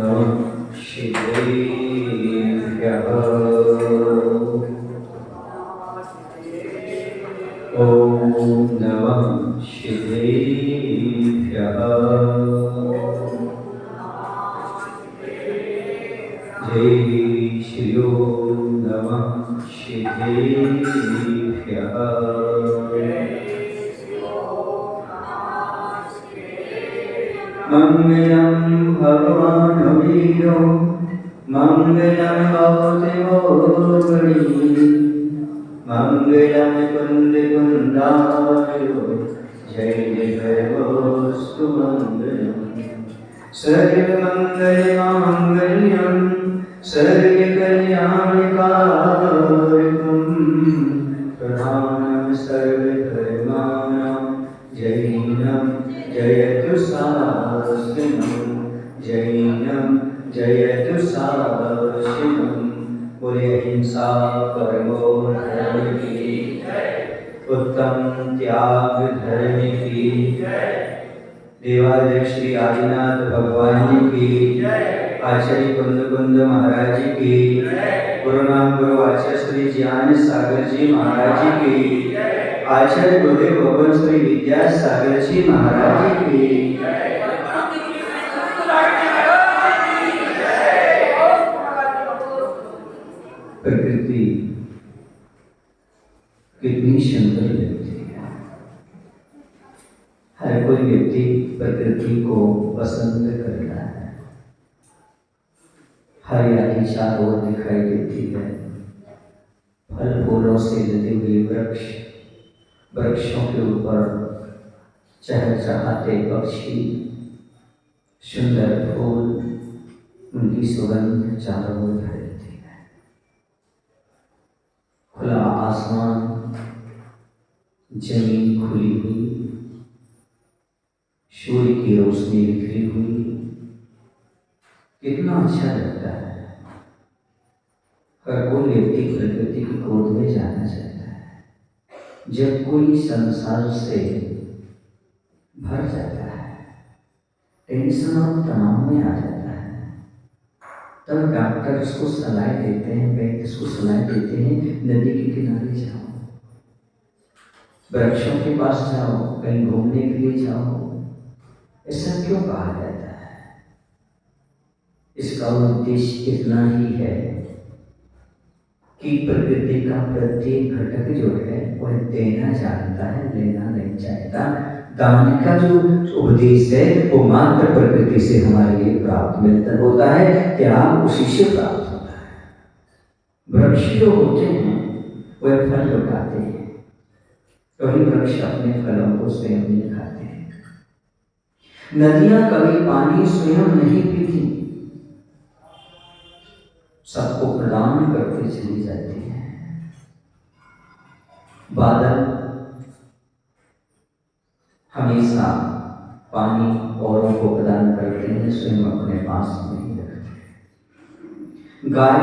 नमः शिवेभ्यः। ॐ नमः शिवेभ्यः। जय श्री ओम नमः शिवेभ्यः। मंगलम भगवान वीरो मंगलम भवते मोगणी मंगलम कुंद कुंदायो जय भैरवस्तु मंगलम सर्वमंगल मांगल्यम सर्वकल्याणकारकम प्रधानम सर्वधर्माणां जैनं जयतु शास्त्रम् जैनं जयतु शास्त्रम्। बोले अहिंसा परमो धर्म की उत्तम त्याग धर्म की देवालय श्री आदिनाथ भगवान की आचार्य कुंद कुंद महाराज की गुरु नाम गुरु आचार्य श्री ज्ञान सागर जी महाराज की आचार्य गुरुदेव भगवान श्री विद्या सागर जी महाराज की प्रकृति कितनी सुंदर लगती है। हर कोई व्यक्ति प्रकृति को पसंद करता है। हरियाली चारों ओर दिखाई देती है। फल फूलों से लदे हुए वृक्ष, वृक्षों के ऊपर चहचहाते पक्षी, सुंदर फूल, उनकी सुगंध चारों ओर फैलती है। खुला आसमान, जमीन खुली हुई, सूर्य की रोशनी बिखरी हुई, कितना अच्छा लगता है। हर कोई व्यक्ति प्रकृति की गोद में जाना चाहता है। जब कोई संसार से भर जाता है, टेंशन और तनाव में आ जाता है, तब डॉक्टर उसको सलाह देते हैं, वैद्य उसको सलाह देते हैं, नदी के किनारे जाओ, वृक्षों के पास जाओ, कहीं घूमने के लिए जाओ। ऐसा क्यों कहा जाता है? इसका उद्देश्य इतना ही है कि प्रकृति का प्रत्येक घटक जो है वह देना जानता है, लेना नहीं चाहता। दान का जो उपदेश है वो मात्र प्रकृति से हमारे लिए प्राप्त मिलता होता है, त्याग उसी से प्राप्त होता है। वृक्ष जो होते हैं वह फल लुटाते हैं, कभी वृक्ष अपने फलों को स्वयं नहीं खाते हैं। नदियां कभी पानी स्वयं नहीं पीती, सबको प्रदान करके चली जाती है। बादल हमेशा पानी औरों को प्रदान करते हैं, स्वयं अपने पास नहीं रखते। गाय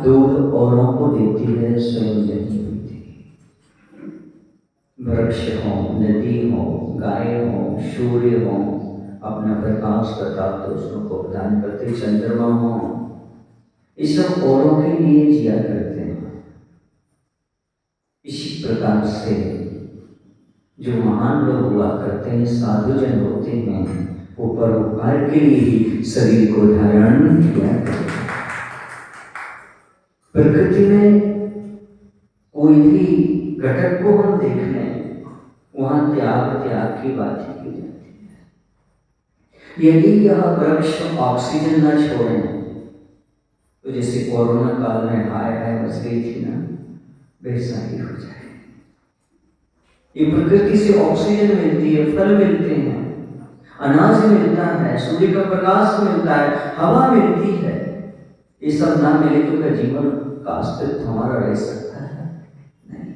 दूध औरों को देती है, स्वयं नहीं पीती। वृक्ष हो, नदी हो, गाय हो, सूर्य हो, अपना प्रकाश प्रताप दूसरों को प्रदान करते। चंद्रमा हो, ये सब औरों के लिए जिया करते हैं। इसी प्रकार से जो महान लोग हुआ करते हैं, साधुजन होते हैं, वो परोपकार के लिए ही शरीर को धारण किया करते हैं। प्रकृति में कोई भी घटक को हम देख लें, वहां त्याग त्याग की बात ही की जाती है। यदि यह वृक्ष ऑक्सीजन न छोड़ें तो जैसे कोरोना काल में हाय हाय मच गई थी ना, वैसा ही हो जाए। ये प्रकृति से ऑक्सीजन मिलती है, फल मिलते हैं, अनाज मिलता है, सूर्य का प्रकाश मिलता है, हवा मिलती है। ये सब ना मिले तो क्या जीवन का अस्तित्व हमारा रह सकता है? नहीं।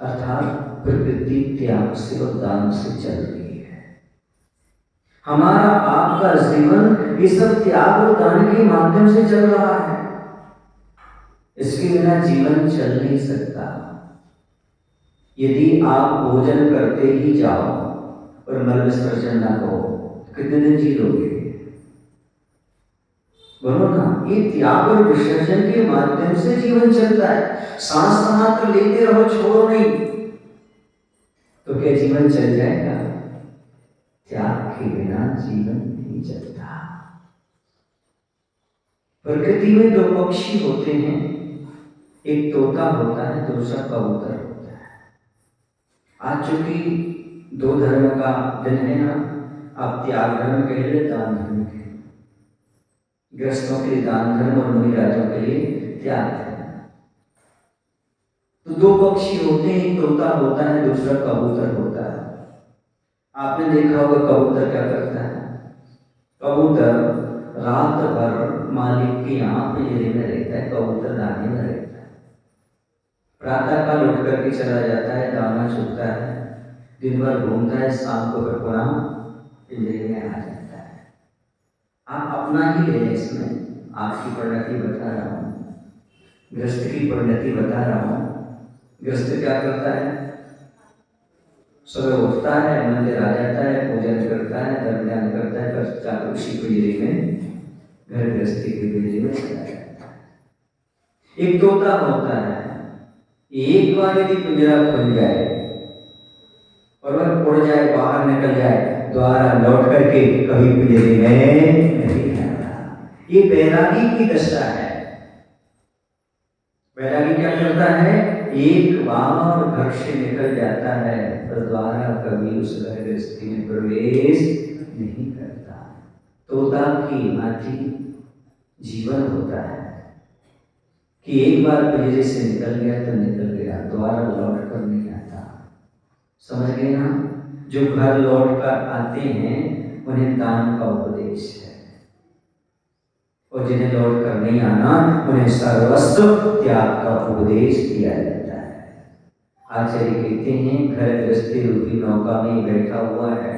अर्थात प्रकृति त्याग से और दान से चल रही है। हमारा आपका जीवन ये सब त्याग और दान के माध्यम से चल रहा है। इसके बिना जीवन चल नहीं सकता। यदि आप भोजन करते ही जाओ और मल विसर्जन ना करो, कितने दिन जी लोगे? बोलो ना, ये त्याग और विसर्जन के माध्यम से जीवन चलता है। सांस मात्र लेते रहो, छोड़ो नहीं, तो क्या जीवन चल जाएगा? त्याग के बिना जीवन नहीं चलता। प्रकृति में दो पक्षी होते हैं, एक तोता होता है, दूसरा कबूतर होता है। आज चूंकि दो धर्म का दिन है ना, आप त्याग धर्म कह लीजिए, दान धर्म कह लीजिए। गृहस्थों के लिए दान धर्म और मुनिराजों के लिए त्याग धर्म। तो दो पक्षी होते हैं, एक तोता होता है, दूसरा कबूतर होता है। आपने देखा होगा कबूतर क्या करता है? कबूतर रात भर मालिक के यहाँ पिंजरे में रहता है, कबूतर दाने में रहता है। प्रातः काल उठ करके चला जाता है, दाना चुगता है, दिन भर घूमता है, शाम को फिर पुनः पिंजरे में आ जाता है। आप अपना ही ले इसमें, आपकी परिणति बता रहा हूँ, गृहस्थ की परिणति बता रहा हूँ। गृहस्थ क्या करता है? सुबह उठता है, मंदिर आ जाता है, पूजन करता है, धर्म ध्यान करता है, फिर जाकर उसी पिंजरे में, घर गृहस्थी के पिंजरे में चला जाता है। एक तोता होता है, एक बार यदि पिंजरा खुल जाए और वह उड़ जाए, बाहर निकल जाए, दोबारा लौट करके कभी पिंजरे में नहीं आता। ये बैरागी की दशा है। बैरागी क्या करता है? एक बार घर से निकल जाता है, फिर दोबारा कभी उस घर गृहस्थी में प्रवेश नहीं करता। तोता की भांति जीवन होता है कि एक बार पिंजरे से निकल गया तो निकल गया, दोबारा लौट कर नहीं आता। समझ गए ना? जो घर लौट कर आते हैं उन्हें दान का उपदेश है, और जिन्हें लौट कर नहीं आना उन्हें सर्वस्व त्याग का उपदेश दिया जाता है। आचार्य कहते हैं, घर गृहस्थी रूपी नौका में बैठा हुआ है,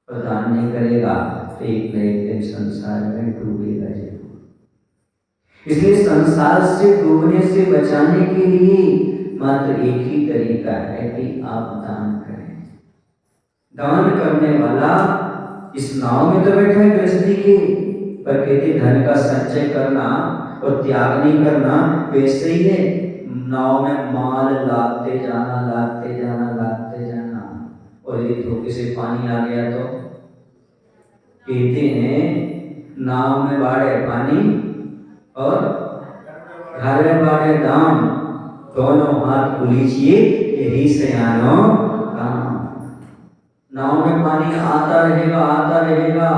प्रदान नहीं करेगा तो एक न एक दिन संसार में डूबेगा जरूर। इसलिए संसार से डूबने से बचाने के लिए मात्र एक ही तरीका है कि आप दान करें। दान करने वाला इस नाव में तो बैठा है गृहस्थी के, पर कहते धन का संचय करना और त्याग नहीं करना वैसे ही है। नाव में माल लादते जाना, लादते जाना, लादते जाना, और यदि धोखे से पानी आ गया तो कहते हैं नाव में बाढ़े पानी और घर में बाढ़े दाम, दोनों हाथ लीजिए, यही सयानो काम। नाव में पानी आता रहेगा, आता रहेगा,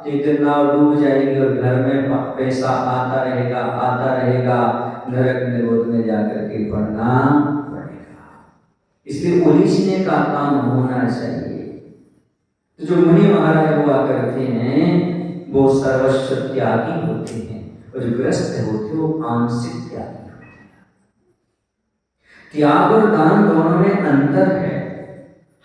एक नाव डूब जाएगी, और घर में पैसा आता रहेगा, आता रहेगा, नरक निरोध में जाकर के पढ़ना पड़ेगा। इसलिए उलीझने का काम होना चाहिए। तो जो मुनि महाराज हुआ करते हैं वो सर्वस्व त्यागी होते हैं, और जो गृहस्थ होते हैं वो आंशिक त्यागी होते हैं। त्याग और दान दोनों में अंतर है।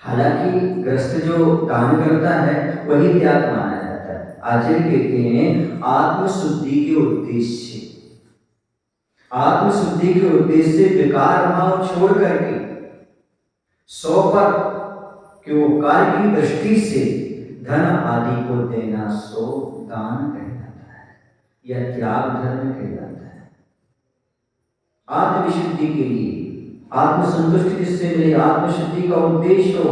हालांकि गृहस्थ जो दान करता है वही त्याग माना जाता है। आचार्य कहते हैं आत्मशुद्धि के उद्देश्य से, आत्मशुद्धि के उद्देश्य से विकार भाव छोड़ करके स्वपर के उपकार की दृष्टि से धन आदि को देना सो दान कहलाता है, यह त्याग धर्म कहलाता है। आत्मविशुद्धि के लिए, आत्मसंतुष्टि जिससे मिले, आत्मशुद्धि का उद्देश्य हो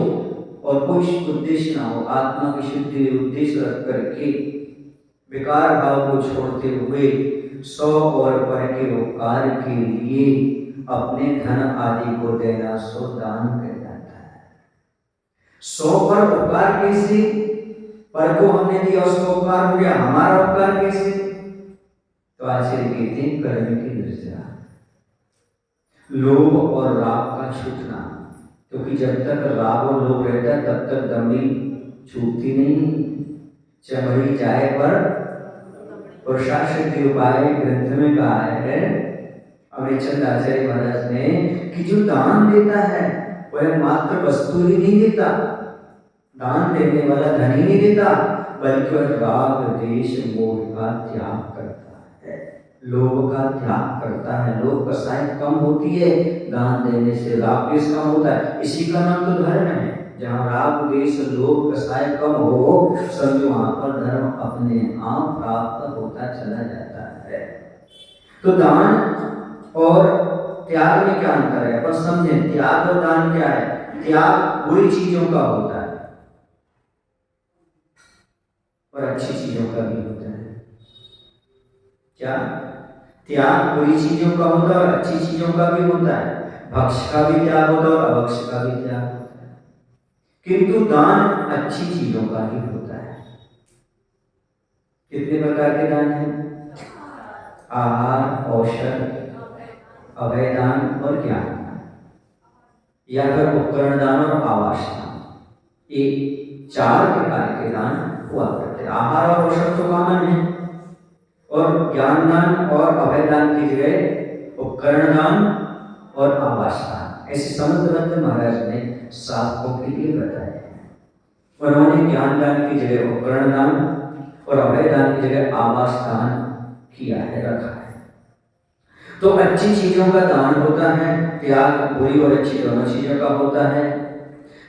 और कोई उद्देश्य ना हो, आत्मा की शुद्धि उद्देश्य रख करके विकार भाव को छोड़ते हुए सौ और पर के उपकार के लिए अपने धन आदि को देना सो दान कहलाता है। सौ पर उपकार कैसे? पर को हमने दिया, उसको उपकार हो गया, हमारा उपकार कैसे? तो आचार्य कहते हैं कर्म की दृष्टि, लोभ और राग का छूटना, क्योंकि जब तक राग और लोभ रहता है तब तक दमड़ी छूटती नहीं। चमड़ी जाए पर पुरुषार्थी उपाय ग्रंथ में कहा है अमृतचंद आचार्य महाराज ने कि जो दान देता है वह मात्र वस्तु ही नहीं देता, दान देने वाला धन ही नहीं देता, बल्कि वह राग द्वेष मोह का त्याग करता है, लोभ का त्याग करता है। लोभ कसाई कम होती है दान देने से, राग द्वेष कम होता है। इसी का नाम तो धर्म है। जहाँ राग द्वेष लोभ कसाय कम हो, समझो वहां पर धर्म अपने आप प्राप्त होता चला जाता है। तो दान और त्याग में क्या अंतर है, बस समझे। त्याग और दान क्या है? त्याग बुरी चीजों का होता है और अच्छी चीजों का भी होता है। क्या? त्याग बुरी चीजों का होता है और अच्छी चीजों का भी होता है। भक्ष का भी त्याग होता है और अभक्ष का भी त्याग होता है। किंतु दान अच्छी चीजों का ही होता है। कितने प्रकार के दान हैं? आहार, औषध, अभय दान और ज्ञान दान, या फिर उपकरण दान और आवास दान। ये 4 प्रकार के दान हुआ करते हैं। आहार और औषध तो कॉमन है, और ज्ञान दान और अभय दान की जगह उपकरण दान और आवास दान, ऐसे समुद्रबंध महाराज ने साधकों के लिए बताया। उन्होंने ज्ञान दान की जगह उपकरण दान और अभय दान की जगह आवास दान किया है, रखा है। तो अच्छी चीजों का दान होता है, त्याग बुरी और अच्छी दोनों चीजों का होता है।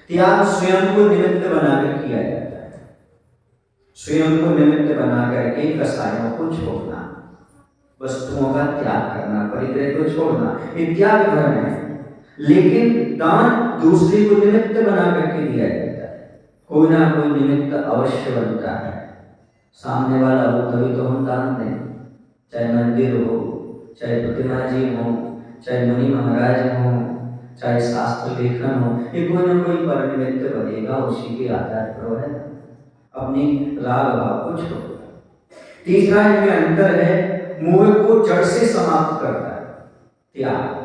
त्याग स्वयं को निमित्त बनाकर किया जाता है, स्वयं को निमित्त बनाकर के कसायों को छोड़ना, वस्तुओं का त्याग करना, परिग्रह को छोड़ना, ये त्याग धर्म है। लेकिन दान दूसरे को निमित्त बनाकर के दिया जाता है। कोई ना कोई निमित्त अवश्य बनता है। सामने वाला हो तभी तो हम दान दें, चाहे मंदिर हो, चाहे प्रतिमा जी हो, चाहे मुनि महाराज हो, चाहे शास्त्र लेखन हो, ये कोई ना कोई पर निमित्त बनेगा, उसी के आधार पर है अपनी राग भाव को छोड़ो। तीसरा इनमें अंतर है, मोह को जड़ से समाप्त करता है त्याग।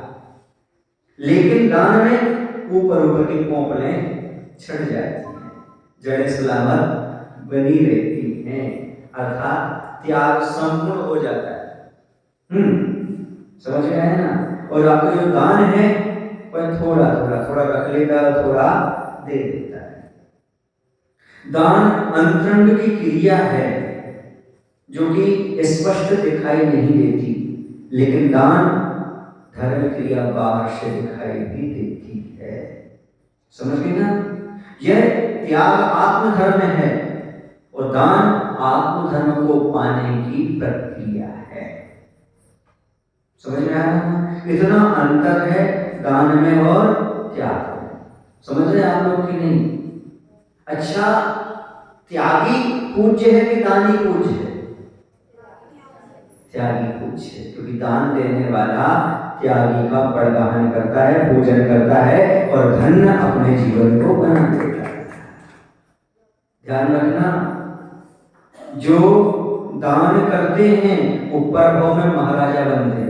लेकिन दान में ऊपर ऊपर की पोंपलें छट जाती हैं, जड़ें सलामत बनी रहती हैं, अर्थात त्याग संपूर्ण हो जाता है। समझ में आया ना? और आपका जो दान है वह थोड़ा थोड़ा रख लेता है, थोड़ा दे देता है। दान अंतरंग की क्रिया है जो कि स्पष्ट दिखाई नहीं देती, लेकिन दान धर्म क्रिया बाहर से दिखाई भी देती है। समझ गए ना? यह त्याग आत्मधर्म है और दान आत्मधर्म को पाने की प्रक्रिया है। समझ में आ रहा है? इतना अंतर है दान में और त्याग में। समझ रहे आप लोग कि नहीं? अच्छा, त्यागी पूज्य है कि दानी पूज्य है? त्यागी पूज्य है, क्योंकि दान देने वाला त्यागी का बड़गाहन करता है, पूजन करता है और धन अपने जीवन को बना देता है। ध्यान रखना, जो दान करते हैं ऊपर भाव में महाराजा बनते हैं,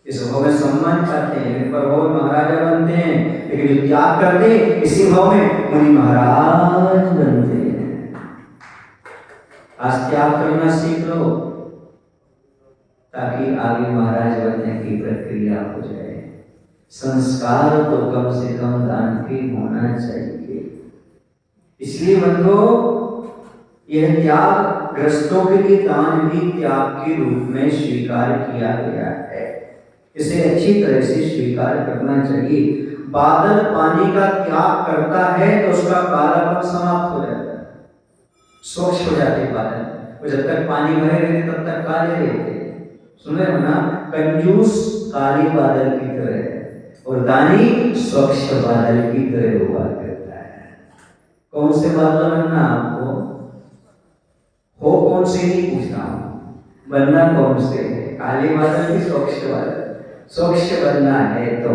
इस भाव में सम्मान पाते हैं, ऊपर भाव में महाराजा बनते हैं। लेकिन जो त्याग करते हैं इसी भाव में मुनि महाराज बनते हैं। आज त्याग करना सीख लो ताकि आगे महाराज बनने की प्रक्रिया हो जाए। संस्कार तो कम से कम दान के होना चाहिए। इसलिए बंधो, यह त्याग ग्रस्तों के लिए दान भी त्याग के रूप में स्वीकार किया गया है। इसे अच्छी तरह से स्वीकार करना चाहिए। बादल पानी का त्याग करता है तो उसका कालापन समाप्त हो जाता है, स्वच्छ हो जाते बादल। वो जब तक पानी भरे रहते तब तक काले रहते। सुन रहे हो ना? कंजूस काले बादल की तरह और दानी स्वच्छ बादल की तरह हुआ करता है। कौन से बादल बनना आपको हो, कौन से नहीं पूछता हूं, बनना कौन से है? काले बादल की स्वच्छ बादल? स्वच्छ बनना है तो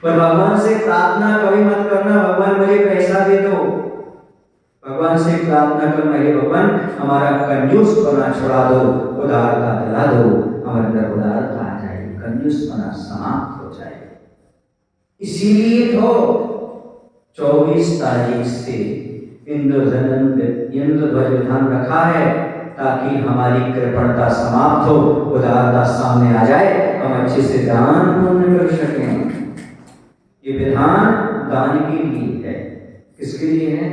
पर भगवान से प्रार्थना कभी मत करना, भगवान मुझे पैसा दे दो। भगवान से प्रार्थना करना, हे भगवान हमारा कंजूस बना छुड़ा दो, उदारता दिला दो, हमारे अंदर उदारता आ जाए, कंजूस बना समाप्त हो जाए। इसीलिए तो 24 तारीख से इंद्रध्वज विधान रखा है ताकि हमारी कृपणता समाप्त हो, उदारता सामने आ जाए, हम अच्छे से दान पुण्य कर सकें। ये विधान दान के लिए है। किसके लिए है?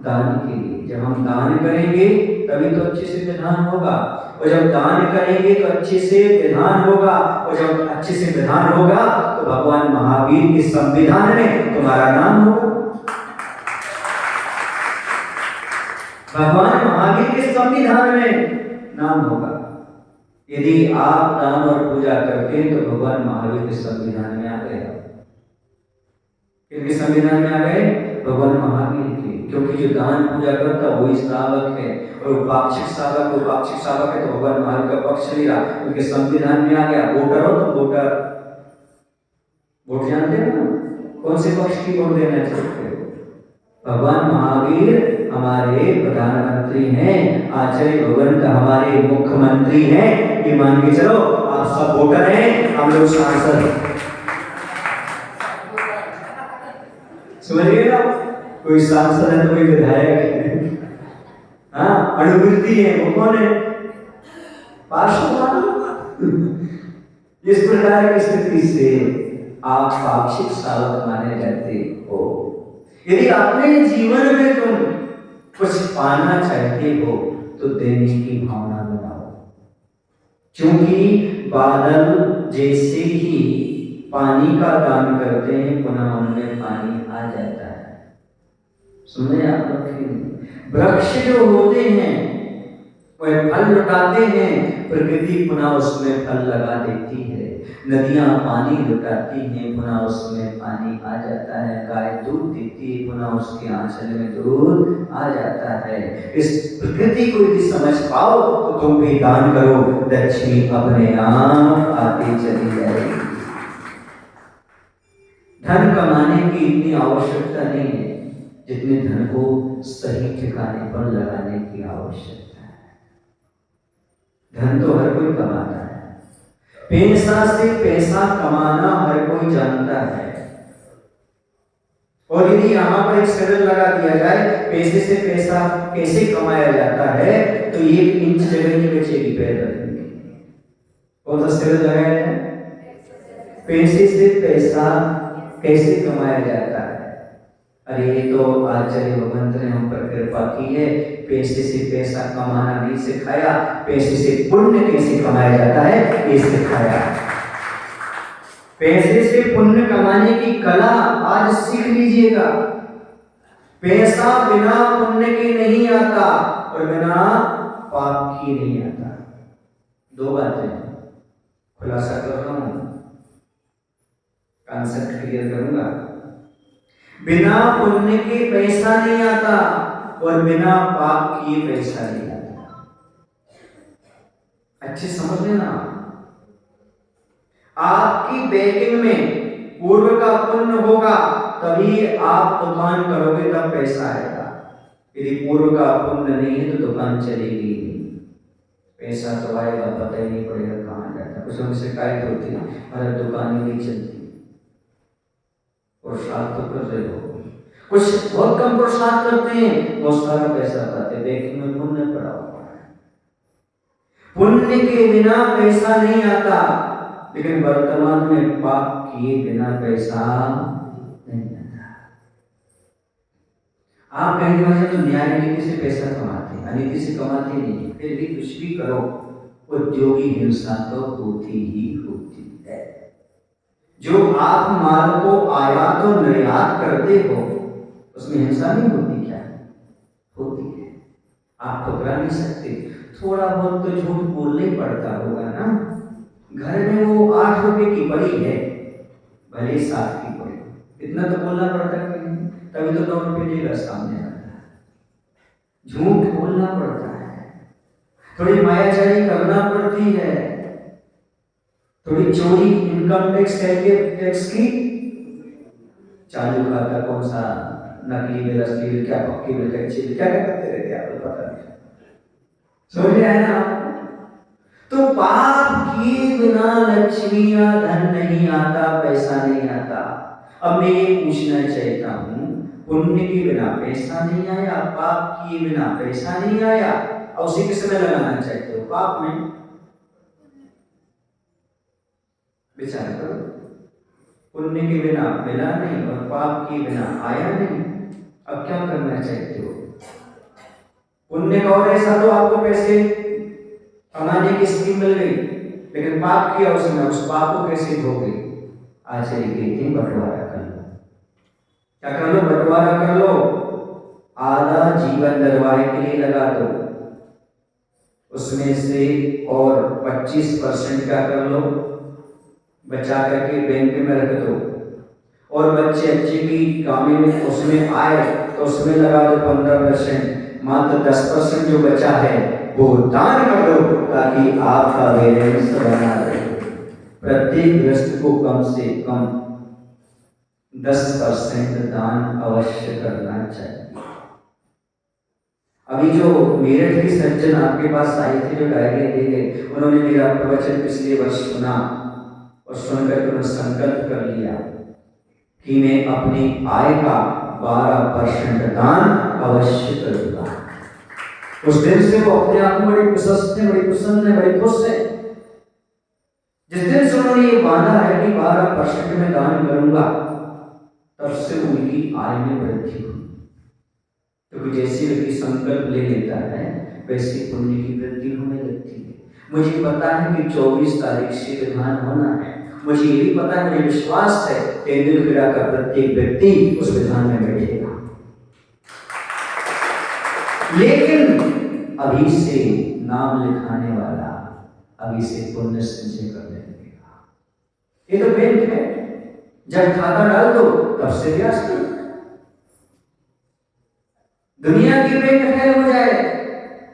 दान के लिए। जब हम दान करेंगे तभी तो अच्छे से विधान होगा, और जब दान करेंगे तो अच्छे से विधान होगा, और जब अच्छे से विधान होगा तो भगवान महावीर के संविधान में तुम्हारा नाम होगा। भगवान महावीर के संविधान में नाम होगा। यदि आप दान और पूजा करते हैं तो भगवान महावीर के संविधान में आ गए। किनके संविधान में आ गए? भगवान महावीर के। क्योंकि जो दान पूजा करता वही श्रावक है, और पाक्षिक श्रावक है तो भगवान महावीर का पक्ष लिया, उनके संविधान में आ गया। वोटर हो तो वोटर, वोट जानते हो ना, कौन से पक्ष की वोट देना चाहते हो? भगवान महावीर हमारे प्रधानमंत्री हैं, आचार्य भगवंत हमारे मुख्यमंत्री हैं। ये मान के चलो आप सब वोटर हैं, हम लोग सांसद हैं। समझ गए ना? कोई सांसद है तो कोई विधायक है, हाँ, अनुभूति है, वो कौन है? पार्षद। इस प्रकार की स्थिति से आप पाक्षिक श्रावक माने जाते हो। यदि अपने जीवन में तुम कुछ पाना चाहते हो तो देने की भावना बनाओ, क्योंकि बादल जैसे ही पानी का दान करते हैं पुनः उनमें पानी आ जाता है। सुने आप लोग? वृक्ष जो होते हैं वह फल लुटाते हैं, प्रकृति पुनः उसमें फल लगा देती है। नदियां पानी लुटाती हैं, पुनः उसमें पानी आ जाता है। गाय दूध देती है, पुनः उसके आंचल में दूध आ जाता है। इस प्रकृति को यदि समझ पाओ तो तुम भी दान करो, लक्ष्मी अपने आप आती चली जाएगी। धन कमाने की इतनी आवश्यकता नहीं है जितने धन को सही ठिकाने पर लगाने की आवश्यकता है। धन तो हर कोई कमाता है, पैसा से पैसा कमाना हर कोई जानता है। और यदि यहाँ पर एक सरल लगा दिया जाए पैसे से पैसा कैसे कमाया जाता है तो 1 इंच जगह नहीं बचेगी पैर रखने की। बहुत सरल लगाया जाए, पैसे से पैसा कैसे कमाया जाता है। अरे ये तो आचार्य भगवंत ने हम पर कृपा की है, पैसे से पैसा कमाना नहीं सिखाया, पैसे से पुण्य कैसे कमाया जाता है ये सिखाया। पैसे से पुण्य कमाने की कला आज सीख लीजिएगा। पैसा बिना पुण्य के नहीं आता और बिना पाप की नहीं आता। 2 बातें खुलासा कर रहा हूं, कॉन्सेप्ट क्लियर करूंगा। बिना पुण्य के पैसा नहीं आता और बिना पाप किए पैसा नहीं आता। अच्छे समझ लेना। आपकी बैंकिंग में पूर्व का पुण्य होगा तभी आप दुकान करोगे, तब पैसा आएगा। यदि पूर्व का पुण्य नहीं है तो दुकान चलेगी नहीं, पैसा तो आएगा पता ही नहीं पड़ेगा कहाँ जाता। कुछ लोग शिकायत होती है अरे दुकान ही नहीं चलती, प्रसाद तो कर रहे हो, कुछ बहुत कम प्रसाद करते हैं, बहुत सारा पैसा पाते, बैंकिंग में पुण्य पड़ा हुआ है। पुण्य के बिना पैसा नहीं आता, लेकिन वर्तमान में पाप किए बिना पैसा नहीं आता। आप कहीं वजह तो न्याय नीति से पैसा कमाते हैं, अनीति से कमाते नहीं, फिर भी कुछ भी करो उद्योगी हिंसा तो होती ही होती है। जो आप माल को आयात और निर्यात करते हो उसमें हिंसा नहीं होती क्या? होती है। आप ठुकरा नहीं सकते, थोड़ा बहुत तो झूठ बोलने पड़ता होगा ना। घर में वो 8 रुपए की बड़ी है, भले 7 की पड़ी, इतना तो बोलना पड़ता है कि नहीं, तभी तो 9 रुपए लेगा सामने आता है। झूठ बोलना पड़ता है, थोड़ी मायाजारी करना पड़ती है, थोड़ी चोरी इनकम टैक्स की चालू खाता कौन सा, नकली बिल, असली बिल, क्या पक्की बिल, कच्ची बिल, क्या क्या करते रहते हैं आपको पता नहीं। समझ में आया ना? तो पाप किए बिना लक्ष्मी या धन नहीं आता, पैसा नहीं आता। अब मैं ये पूछना चाहता हूँ, पुण्य के बिना पैसा नहीं आया, पाप किए बिना पैसा नहीं आया, और उसी के समय लगाना चाहते हो पाप में? विचार करो। पुण्य के बिना मिला नहीं और पाप के बिना आया नहीं, अब क्या करना चाहते हो? पुण्य का और ऐसा तो आपको पैसे कमाने की स्कीम मिल गई, लेकिन पाप किया उसने, उस पाप को कैसे धोगे? आचार्य कहते हैं बंटवारा कर लो। क्या कर लो? बंटवारा कर लो। आधा जीवन दरबार के लिए लगा दो, उसमें से और 25% क्या कर लो? बचा करके बैंक में रख दो, और बच्चे अच्छे की कामी में उसमें आए तो उसमें लगा दो 15%। मात्र 10% जो बचा है वो दान कर दो, ताकि आपका बैलेंस बना रहे। प्रत्येक गृहस्थ को कम से कम 10% दान अवश्य करना चाहिए। अभी जो मेरठ की सज्जन आपके पास आए थे, जो डायरिया दे गए, उन्होंने मेरा प्रवचन पिछले वर्ष सुना और सुनकर उन्होंने संकल्प कर लिया कि मैं अपनी आय का 12% दान अवश्य करूंगा। उस दिन से वो अपने आप में बड़े प्रशस्त हैं, बड़े प्रसन्न हैं, बड़े खुश हैं। जिस दिन से उन्होंने ये माना है कि 12% में दान करूंगा, तब से उनकी आय में वृद्धि हुई। क्योंकि जैसे व्यक्ति संकल्प ले लेता है, वैसे पुण्य की वृद्धि होने लगती है। मुझे पता है कि 24 तारीख से विधान होना है, मुझे ये भी पता है, मुझे विश्वास है तेंदुलकरा का प्रत्येक व्यक्ति उस विधान में बैठेगा। लेकिन अभी से नाम लिखाने वाला अभी से पुण्य संचय करने लगेगा। ये तो बैंक है, जब खाता डाल दो तब से ब्याज दो। दुनिया की बैंक फेल हो जाए,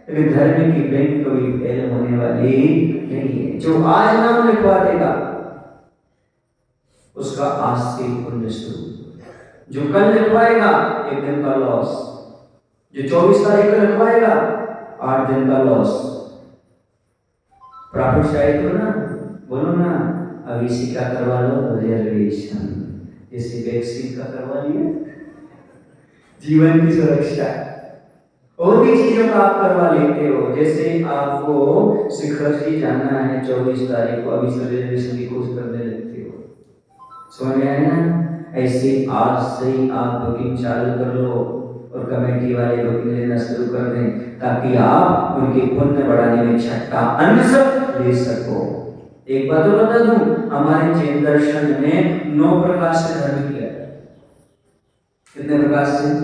लेकिन धर्म की बैंक कभी फेल होने वाली नहीं है। जो आज नाम लिखवा देगा उसका आज से पुण्य शुरू। जो कल लिखवाएगा 1 दिन का लॉस, जो 24 तारीख को लिखवाएगा 8 दिन का लॉस। प्रॉफिट शायद हो ना, बोलो ना, अभी इसी का करवा लो रिजर्वेशन, जैसे वैक्सीन का करवा लिया, जीवन की सुरक्षा, और भी चीजों का आप करवा लेते हो। जैसे आपको शिखर जी जाना है 24 तारीख को, अभी से रिजर्वेशन की खोज करने लगते हो, समझ में आया ना? ऐसे आज से ही आप बुकिंग चालू कर लो और कमेटी वाले बुकिंग लेना शुरू कर दें, ताकि आप उनके पुण्य बढ़ाने में छठा अंश ले सको। एक बात तो बता दूं, हमारे जैन दर्शन में 9 प्रकार से धर्म किया है। कितने प्रकार से?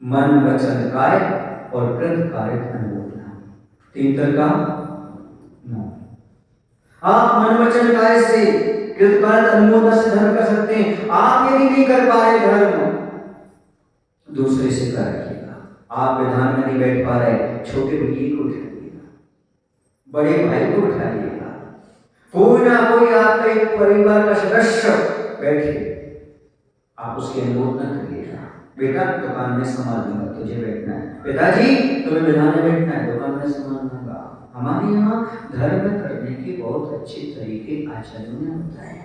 मन वचन काय और कृत कार्य अनुमोदना, 3 तरह का। आप मन वचन काय से, कृत कार्य अनुमोदना से धर्म कर सकते हैं। आप यदि नहीं कर पा रहे धर्म, दूसरे से कर रखिएगा। आप विधान में नहीं बैठ पा रहे, छोटे भैया को उठाइएगा, बड़े भाई को उठाइएगा, कोई ना कोई आपका एक परिवार का सदस्य बैठे, आप उसकी अनुमोदना करिएगा। बेटा दुकान में संभाल लूंगा, तुझे बैठना है। पिताजी तुम्हें विधान में बैठना है, दुकान में संभाल लूंगा। हमारे यहाँ धर्म करने के बहुत अच्छे तरीके आचार्यों ने बताए हैं।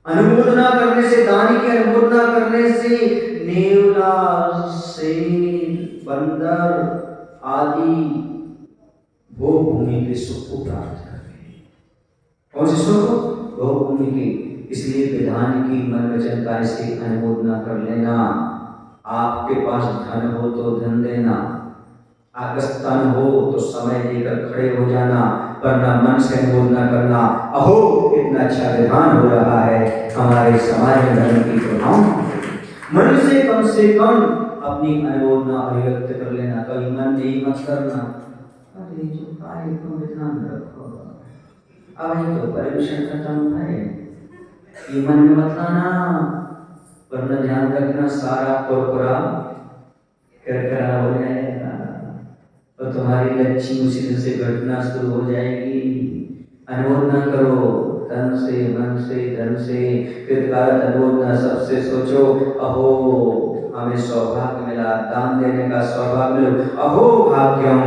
अनुमोदना करने से, दान की अनुमोदना करने से नेवला, शेर, बंदर आदि वो भूमि के सुख को प्राप्त करते हैं। कौन से सुख? वो भूमि के। इसलिए विधान की मन वचन कार्य से अनुमोदना कर लेना। आपके पास धन हो तो धन देना, आगस्तन हो तो समय देकर खड़े हो जाना, वरना मन से अनुमोदना करना। अहो इतना अच्छा विधान हो रहा है हमारे समाज में धर्म की प्रभाव। मन से कम अपनी अनुमोदना अभिव्यक्त कर लेना। कभी मन नहीं मत करना, अरे जो कार्य को विधान रखो, अब तो परमिशन खत्म है, ये मन में मत लाना, वरना ध्यान रखना सारा कुरकुरा करकरा हो जाएगा और तुम्हारी लक्ष्मी उसी दिन से घटना शुरू हो जाएगी। अनुमोदना करो तन से, मन से, धन से, कृतकार्य अनुमोदना सबसे सोचो। अहो हमें सौभाग्य मिला, दान देने का सौभाग्य मिलो। अहो भाग्यम,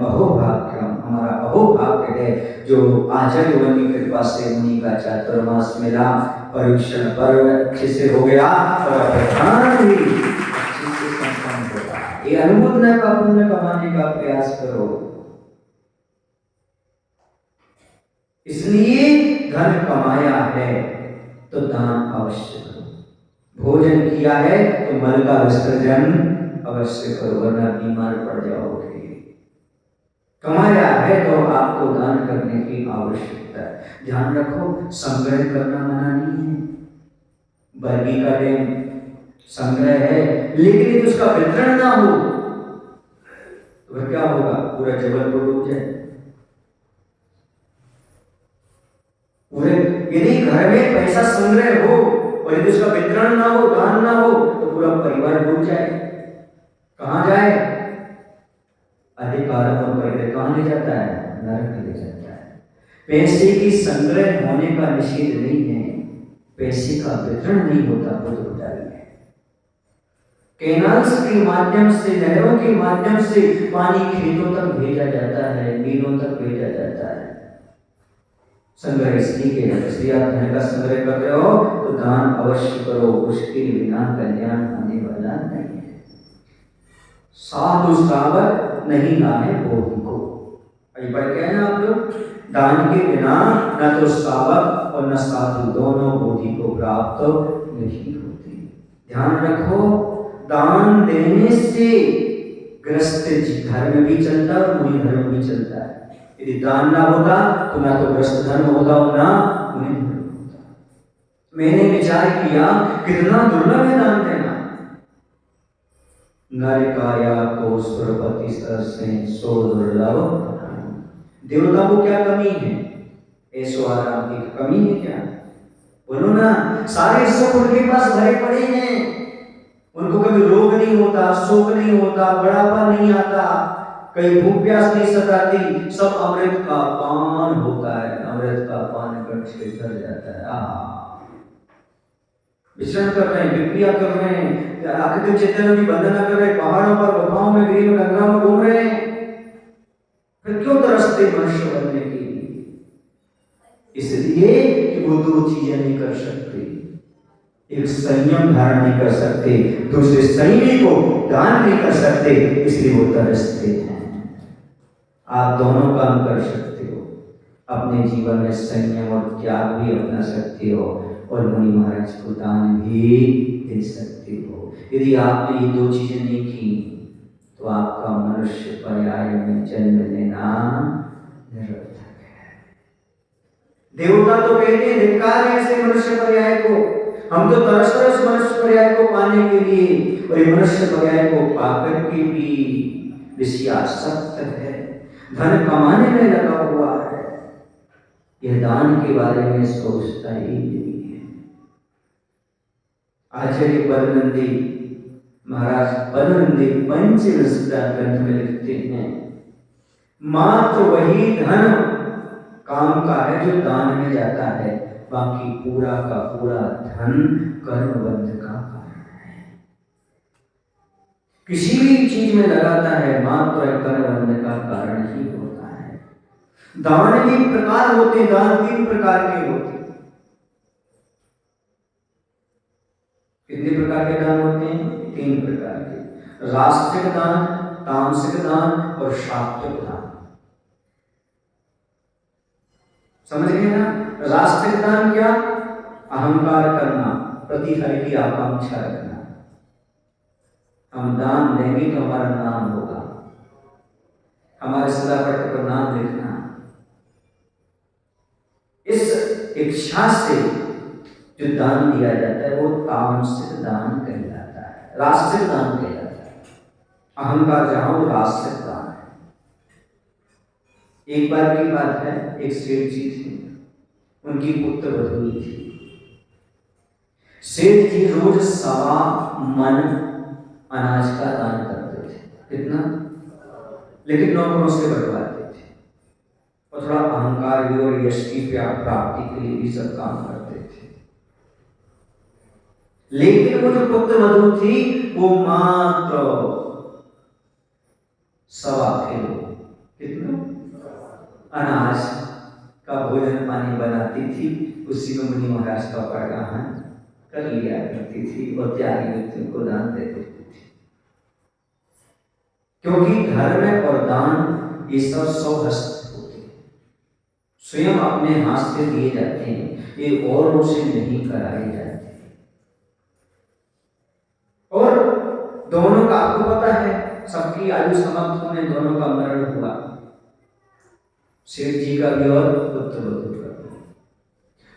अहो भाग्यम, हमारा अहो भाग्य है जो आचार्य की कृपा से मुनि का चातुर्मास मिला, परीक्षण पर्व अच्छे से हो गया और प्रधान भी अच्छे से संपन्न होगा। ये अनुमोदना का पुण्य कमाने का प्रयास करो। इसलिए धन कमाया है तो दान अवश्य करो। भोजन किया है तो मल का विसर्जन अवश्य करो, वरना बीमार पड़ जाओगे। कमाया है तो आपको दान करने की आवश्यकता है। ध्यान रखो, संग्रह करना मना नहीं है। बरगी का डैम संग्रह है, लेकिन यदि उसका वितरण ना हो तो क्या होगा? पूरा जबलपुर डूब जाए। पूरे यदि घर में पैसा संग्रह हो और यदि उसका वितरण ना हो, दान ना हो, तो पूरा परिवार डूब जाए। कहां जाए? अधिकार और परिग्रह कहां ले जाता है? नरक ले जाता है। पैसे की संग्रह होने का निषेध नहीं है, पैसे का वितरण नहीं होता वो दुर्भाग्य है। कैनाल्स के माध्यम से, नहरों के माध्यम से पानी खेतों तक भेजा जाता है, मीलों तक भेजा जाता है। संग्रह इसलिए के है, इसलिए आप धन का संग्रह कर रहे हो तो दान अवश्य करो, उसके बिना कल्याण होने वाला नहीं है। साधु श्रावक नहीं लाए बोधि को, अभी पढ़ के हैं आप लोग, दान के बिना न तो श्रावक और न साधु दोनों बोधि को प्राप्त नहीं होते। ध्यान रखो, दान देने से ग्रस्त धर्म भी चलता है और मुनि धर्म भी चलता है। यदि दान ना होता तो ना तो ग्रस्त धर्म होता और ना मुनि धर्म होता। मैंने विचार किया कितना दुर्लभ है दान देना। नर काया को सुरपति से सो दुर्लभ, देवता को क्या कमी है? ऐसो आराम की कमी है क्या? बोलो ना, सारे सुख उनके पास भरे पड़े हैं, उनको कभी रोग नहीं होता, शोक नहीं होता, बड़ापा नहीं आता, कहीं भूख प्यास नहीं सताती, सब अमृत का पान होता है। अमृत का पान करके कर जाता है। विचरण कर रहे हैं, विक्रिया कर रहे हैं, आकृतिक चेतन की वंदना कर रहे हैं, पहाड़ों पर, गुफाओं में, गिरी में, गंगा में घूम रहे हैं। फिर क्यों तरसते मनुष्य बनने के लिए? इसलिए कि वो दो चीजें नहीं कर सकते, एक संयम धारण नहीं कर सकते, दूसरे संयमी को दान नहीं कर सकते, इसलिए वो तरसते हैं। आप दोनों काम कर सकते हो, अपने जीवन में संयम और त्याग भी अपना सकते हो और मुनि महाराज को दान भी दे सकते हो। यदि आपने ये दो चीजें नहीं की तो आपका मनुष्य पर्याय में जन्म लेना निरर्थक है। देवता तो कहते हैं धिक्कार है ऐसे मनुष्य पर्याय को, हम तो तरस रहे उस मनुष्य पर्याय को पाने के लिए, और ये मनुष्य पर्याय को पाकर के भी विषयासक्त है, धन कमाने में लगा हुआ है, यह दान के बारे में सोचता ही नहीं है। आचार्य पद्मनंदी महाराज पद्मनंदी पंचविंशति ग्रंथ में लिखते हैं, मात्र वही धन काम का है जो दान में जाता है, बाकी पूरा का पूरा धन कर्मबंध का कारण है। किसी भी चीज में लगाता है मात्र कर्मबंध का कारण ही होता है। दान भी प्रकार होते, दान 3 प्रकार के होते। कितने प्रकार के दान होते हैं? 3 प्रकार के, राष्ट्रिक दान, तामसिक दान और सात्विक दान। समझ गए ना? राष्ट्रिक दान क्या? अहंकार करना, प्रतिफल की आकांक्षा रखना, हम दान देंगे तो हमारा नाम होगा, हमारे सदापट्ट पर नाम लिखना, इस इच्छा से जो दान दिया जाता है वो तामसिक दान कहलाता है, राष्ट्रिक दान कहलाता है। अहंकार जहां वो राष्ट्रिक दान है। एक बार की बात है, एक सेठ जी थे, उनकी पुत्र वधू थी। सेठ जी रोज 1.25 मन अनाज का दान करते थे। कितना? लेकिन नौकरों से बंटवाते थे और थोड़ा अहंकार भी और यश की प्राप्ति के लिए भी सब काम करते थे। लेकिन वो जो पुत्र वधू थी वो मात्र 1.25 किलो, कितना अनाज का भोजन पानी बनाती थी, उसी में मुनि महाराज का परगाहन कर लिया करती थी और त्यागी व्यक्तियों को दान दे देती थी। क्योंकि धर्म और दान ये सब स्वहस्त होते हैं, स्वयं अपने हाथ से दिए जाते हैं, ये औरों से नहीं कराए जाते। सबकी आयु समाप्त होने, दोनों का मरण हुआ, सेठ जी का भी और पुत्र वधू का भी।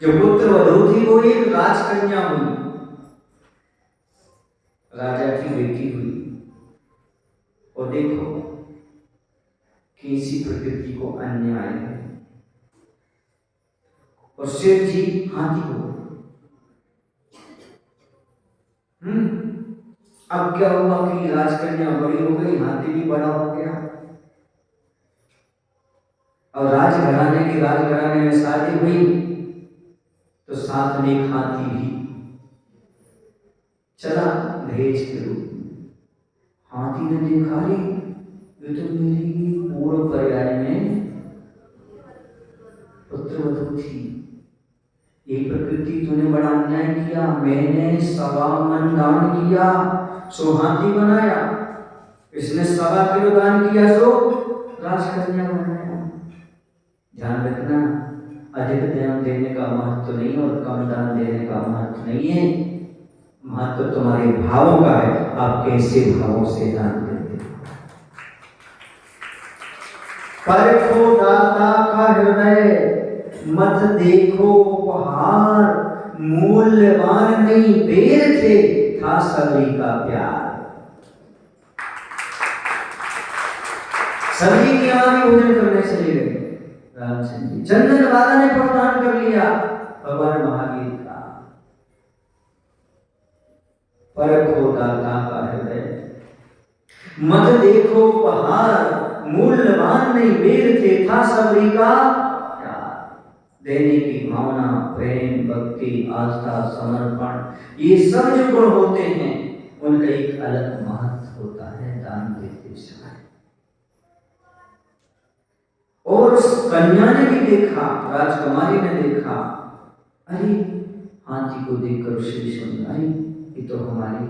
जो पुत्र वधू थी वो एक राजकन्या हुई, राजा की बेटी हुई। और देखो किसी प्रकृति को अन्याय है। और सेठ जी हाथी हो। अब क्या हुआ कि राजकन्या बड़ी हो गई, हाथी भी बड़ा हो गया, और राजघराने में शादी हुई तो साथ में एक हाथी भी चला दहेज के रूप में। हाथी ने देखा रे ये तो मेरी पूर्व पर्याय में पुत्रवधू थी, ये प्रकृति तूने बड़ा अन्याय किया, मैंने 1.25 मन दान किया सो हाथी बनाया, इसने 1.25 किलो दान किया सो राजकन्या बनाया। ध्यान रखना, अधिक दान देने का महत्व नहीं और कम दान देने का महत्व नहीं है, महत्व तुम्हारे भावों का है, आप कैसे भावों से दान देते हो। परखो दाता का हृदय, मत देखो उपहार, मूल्यवान नहीं बेर थे, था सभी का प्यार। सभी की आंखें भोजन करने चले गए रामचंद्र जी। चंदन वाला ने प्रदान कर लिया भगवान महावीर का। परखो दाता का हृदय, मत देखो उपहार, मूल्यवान नहीं बेर थे, था सबरी का प्यार। देने की भावना, प्रेम, भक्ति, आस्था, समर्पण, ये सब जो गुण होते हैं उनका एक अलग महत्व होता है दान देते समय। और उस कन्या ने भी देखा, राजकुमारी ने देखा, अरे हाथी को देखकर उसे समझा, ये तो हमारे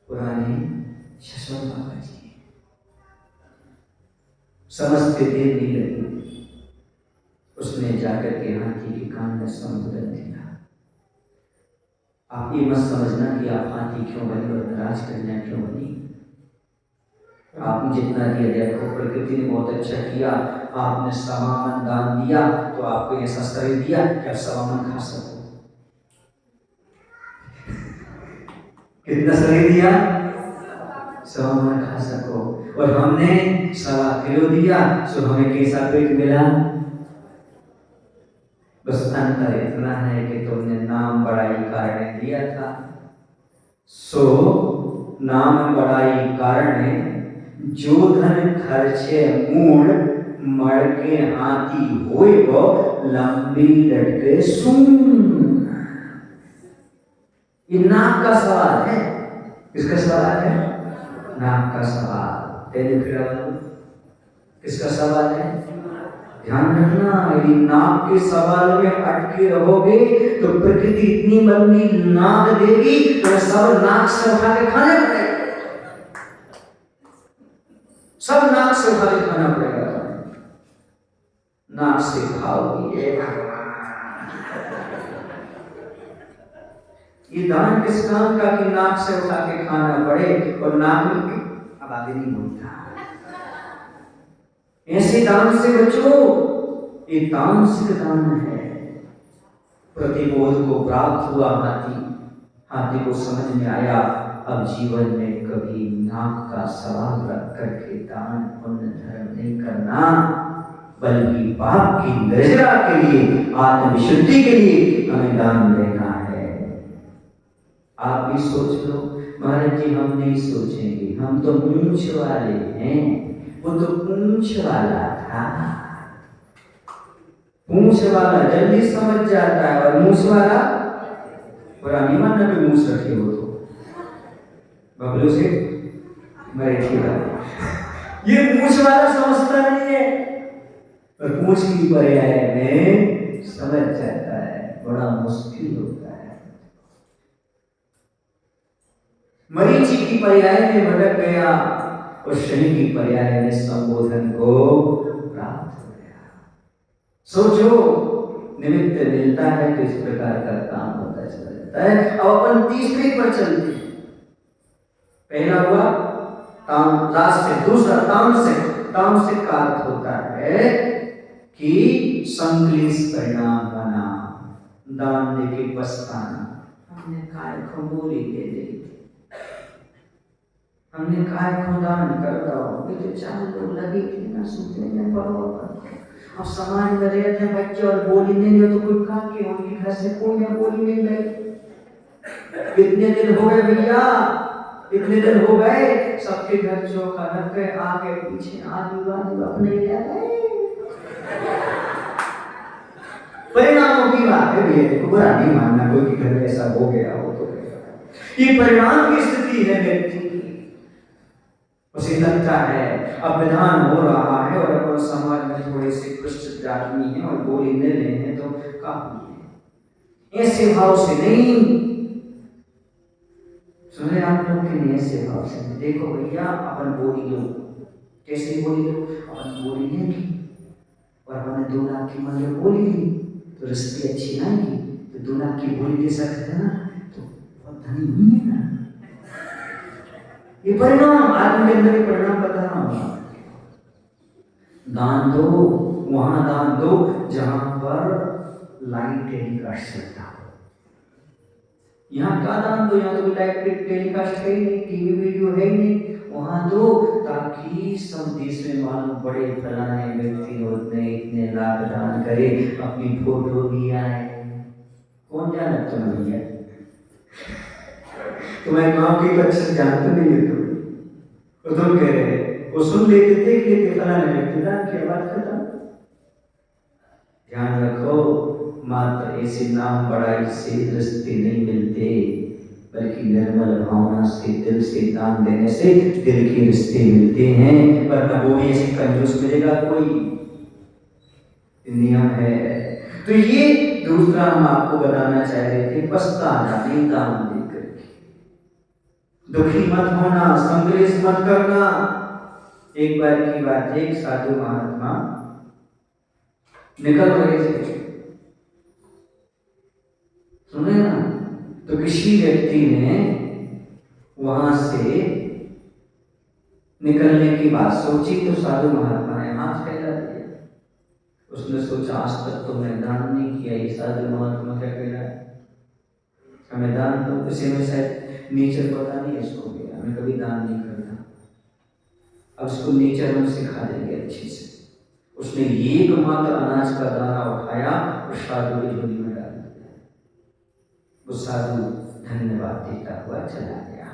पुराने ससुर बाबा जी हैं। समझते देर नहीं लगी, उसने जाकर के हाथी के कान में संबोधन दिया। आप ये मत समझना कि आप हाथी क्यों बने और राजकन्या क्यों बनी, आपने जितना दिया देखो, प्रकृति ने बहुत अच्छा किया, आपने 1.25 मन दान दिया तो आपको ऐसा शरीर दिया कि आप 1.25 मन खा सको। कितना शरीर दिया? 1.25 मन खा सको। और हमने 1.25 किलो दिया तो हमें कैसा पेट मिला? बस अंतर इतना है कि तुमने नाम बड़ाई कारण दिया था, सो नाम बड़ाई कारण जो धन खर्चे मूल, मर के हाथी होए वो लंबी लटके सुन। ये नाक का सवाल है। किसका सवाल है? नाक का सवाल। किसका सवाल है? ध्यान रखना, यदि नाक के सवाल में अटके रहोगे तो प्रकृति इतनी लंबी नाक देगी तो सब नाक से उठा के खाने पड़ेगा, सब नाक से उठा के खाना पड़ेगा। नाक से खाओगी ये दान किस काम का कि नाक से उठा के खाना पड़े और नाक में अब आगे नहीं बोलता। ऐसे दान से बचो, ये तामसिक दान है। प्रतिबोध को प्राप्त हुआ हाथी को समझ में आया अब जीवन में कभी नाक का सवाल रख करके दान पुण्य धर्म नहीं करना, बल्कि पाप की निर्जरा के लिए, आत्मविशुद्धि के लिए हमें दान देना है। आप भी सोच लो, महाराज जी हम नहीं सोचेंगे, हम तो मूंछ वाले हैं, वो तो पूंछ वाला था। पूंछ वाला जल्दी समझ जाता है और मूंछ वाला पुरानी मानना पे मूंछ रखे हो तो बबलू से मरे थी ये मूंछ वाला समझता नहीं है और पूंछ की पर्याय में समझ जाता है, बड़ा मुश्किल होता है। मरीचि की पर्याय में भटक गया और शनि की पर्याय में संबोधन को प्राप्त हो गया। सोचो निमित्त मिलता है तो इस प्रकार का काम होता चला जाता है। अब अपन तीसरे पर चलते हैं। पहला हुआ तामसिक, दूसरा तामसिक। तामसिक का अर्थ होता है कि संकलित परिणाम बना, दान देके पछताना। हमने काय को बोली दे दी, हमने काय को दान कर दो, ये तो 4 लोग लगे थे ना सुनने में बरोबर। अब समाज में रहते हैं बच्चे और बोली नहीं दे तो कोई कहा कि उनके घर से कोई ने बोली नहीं गई। कितने दिन हो गए भैया, कितने दिन हो गए, सबके घर चौका लग गए, आगे पीछे आजू बाजू अपने ले गए। परिणामों की बात है भैया, बुरा नहीं मानना कोई के घर में ऐसा हो गया हो तो ये परिणाम की स्थिति है व्यक्ति की। उसे लगता है अब विधान हो रहा है और अब समाज में थोड़े से पृष्ठ आदमी है और बोली ले रहे हैं तो काफी है। ऐसे भाव से नहीं सुने आप लोग के लिए, ऐसे भाव से देखो भैया अपन बोली लो, कैसे बोली लो, अपन बोली लेंगे और अपने 2 लाख की मान लो बोली ली तो रिश्ते अच्छी आएंगी, तो 2 लाख की बोली दे सकते हैं ना तो बहुत धनी नहीं है ना। ये परिणाम आदमी के अंदर परिणाम बता रहा हूं। दान दो, वहां दान दो जहां पर लाइव टेलीकास्ट चलता हो। यहाँ का दान दो, यहाँ तो कोई लाइव टेलीकास्ट है ही नहीं, टीवी वीडियो है ही नहीं, वहां दो ताकि सब देश में मालूम पड़े फलाने व्यक्ति ने इतने लाख दान करे, अपनी फोटो भी आए। कौन जाना तुम भैया, तुम्हारे गांव के बच्चे जानते नहीं है तुम कह रहे वो सुन लेते देख लेते फलाने व्यक्ति दान की बात खत्म। ध्यान रखो, मात्र ऐसे नाम बड़ाई से रिश्ते नहीं मिलते, बल्कि निर्मल भावना से दिल से दान देने से दिल के रिश्ते मिलते हैं। वरना बोली ऐसे कंजूस मिलेगा कोई, नियम है। तो ये दूसरा हम आपको बताना चाह रहे थे, पछताना नहीं दान देकर के, दुखी मत होना, संग्रेस मत करना। एक बार की बात है, एक साधु महात्मा निकल रहे थे, सुने ना, तो किसी व्यक्ति ने वहां से निकलने की बात सोची तो साधु महात्मा ने हाथ फैला दिया। उसने सोचा आज तक तो मैं दान नहीं किया, ये साधु महात्मा क्या कह रहा है, हमें दान दो। इसे में शायद नेचर पता नहीं इसको गया, हमें कभी दान नहीं करना। अब उसको नेचर हम सिखा देंगे अच्छे से। उसने एक मात्र अनाज का दाना उठाया और साधु की झोली में डाल दिया। वो साधु धन्यवाद देता हुआ चला गया।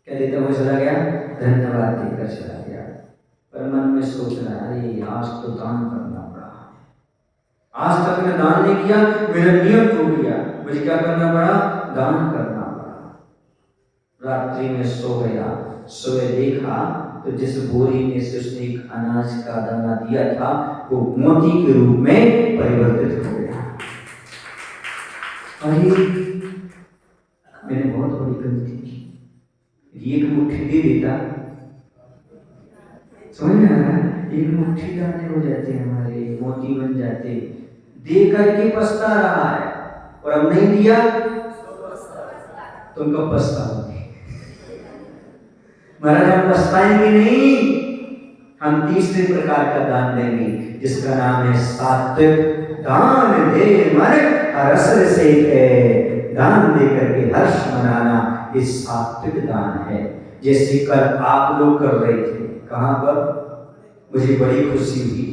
क्या देता हुआ चला गया? धन्यवाद देकर चला गया। पर मन में सोच रहा है, अरे आज तो दान करना पड़ा, आज तक मैं दान नहीं किया, मेरा नियम टूट गया, मुझे क्या करना पड़ा? दान करना पड़ा। रात्रि में सो गया, सोए देखा तो जिस बोरी में से उसने एक अनाज का दाना दिया था वो मोती के रूप में परिवर्तित हो गया। अरे मैंने बहुत बड़ी गलती की, एक मुट्ठी दे देता, समझ में आ रहा है? एक मुट्ठी दाने हो जाते हमारे, मोती बन जाते। दे करके पछता रहा है और अब नहीं दिया तो उनका पछताओगे। महाराज हम पछताएंगे नहीं, हम तीसरे प्रकार का दान देंगे जिसका नाम है सात्विक दान। दे मन हर्ष से दान दे करके हर्ष मनाना, ये सात्विक दान है। जैसे कल आप लोग कर रहे थे, कहां पर? मुझे बड़ी खुशी हुई,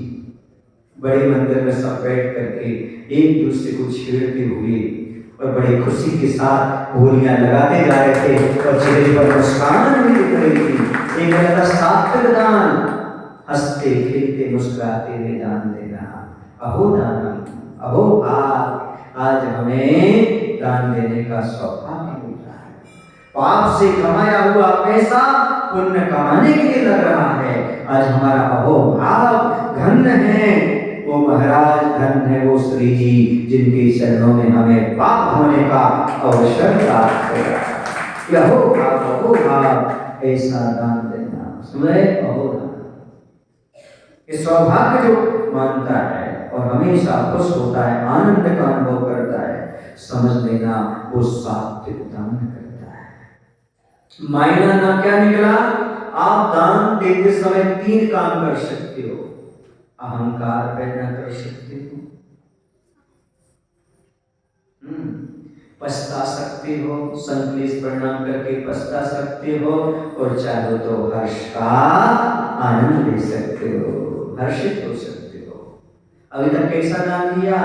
बड़े मंदिर में सब बैठ करके एक दूसरे को छेड़ते हुए और बड़ी खुशी के साथ होलियां लगाते जा रहे थे और चेहरे पर मुस्कान भी दिख रही थी। एक ऐसा सात्विक दान, हंसते खेलते मुस्कुराते हुए दान देना। अहो दान, अहो आज हमें दान देने का सौभाग्य मिल रहा है। पाप से कमाया हुआ पैसा पुण्य कमाने के लिए लग रहा है। आज हमारा अहोभाव धन्य है, वो महाराज धन्य है वो श्री जी जिनके चरणों में हमें पाप होने का अवसर प्राप्त हो। अहोभाव ऐसा दान देना, सुने अहोभाव। इस सौभाग्य जो मानता है और हमेशा खुश होता है, आनंद का अनुभव करता है, समझ लेना वो सात्विक दान करता है। मायना ना क्या निकला? आप दान देते समय 3 काम कर सकते हो। अहंकार पैदा कर सकते हो, पछता सकते हो, संकलेश प्रणाम करके पछता सकते हो, और चाहो तो हर्ष का आनंद ले सकते हो, हर्षित हो सकते हो। अभी तक कैसा दान दिया?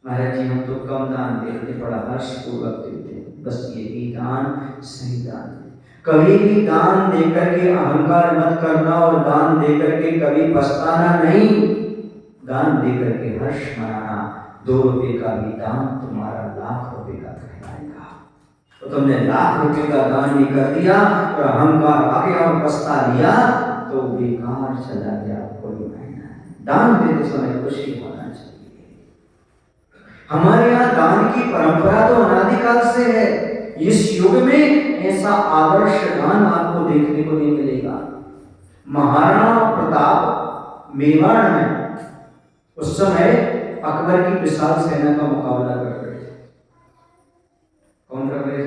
महाराज जी हम तो कम दान देते, बड़ा हर्षपूर्वक देते, बस यही दान सही दान है। कभी भी दान देकर के अहंकार मत करना, और दान देकर के कभी पछताना नहीं। दान देकर के हर्ष मनाना। 2 रुपए का भी दान तुम्हारा लाख रुपए का कहलाएगा। तो तुमने लाख रुपए का दान भी कर दिया और अहंकार आगे और पछता लिया तो बेकार चला गया, कोई मायना नहीं। दान देते समय खुशी होना चाहिए। हमारे यहाँ दान की परंपरा तो अनादिकाल से है। इस युग में ऐसा आदर्श दान आपको देखने को नहीं मिलेगा। महाराणा प्रताप मेवाड़ में उस समय अकबर की विशाल सेना का मुकाबला कर रहे थे। कौन कर रहे थे?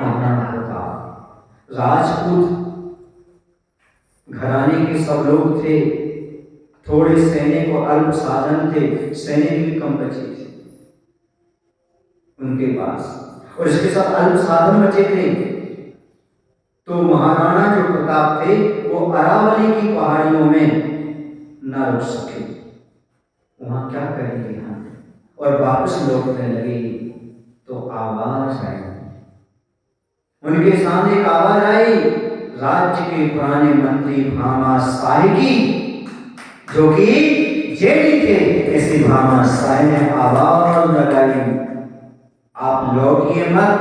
महाराणा प्रताप। राजपूत घराने के सब लोग थे, थोड़े सैनिक और अल्प साधन थे, सैनिक भी कम बचे थे उनके पास, और इसके साथ अल्प साधन बचे थे। तो महाराणा जो प्रताप थे वो अरावली की पहाड़ियों में न रुक सके। वहां क्या करेंगे हम, और वापस लौटने लगे तो आवाज आई। उनके सामने एक आवाज आई राज्य के पुराने मंत्री भामा शाही की, जो कि जेडी थे। ऐसे भामा शाही ने आवाज लगाई, आप लौटिए मत,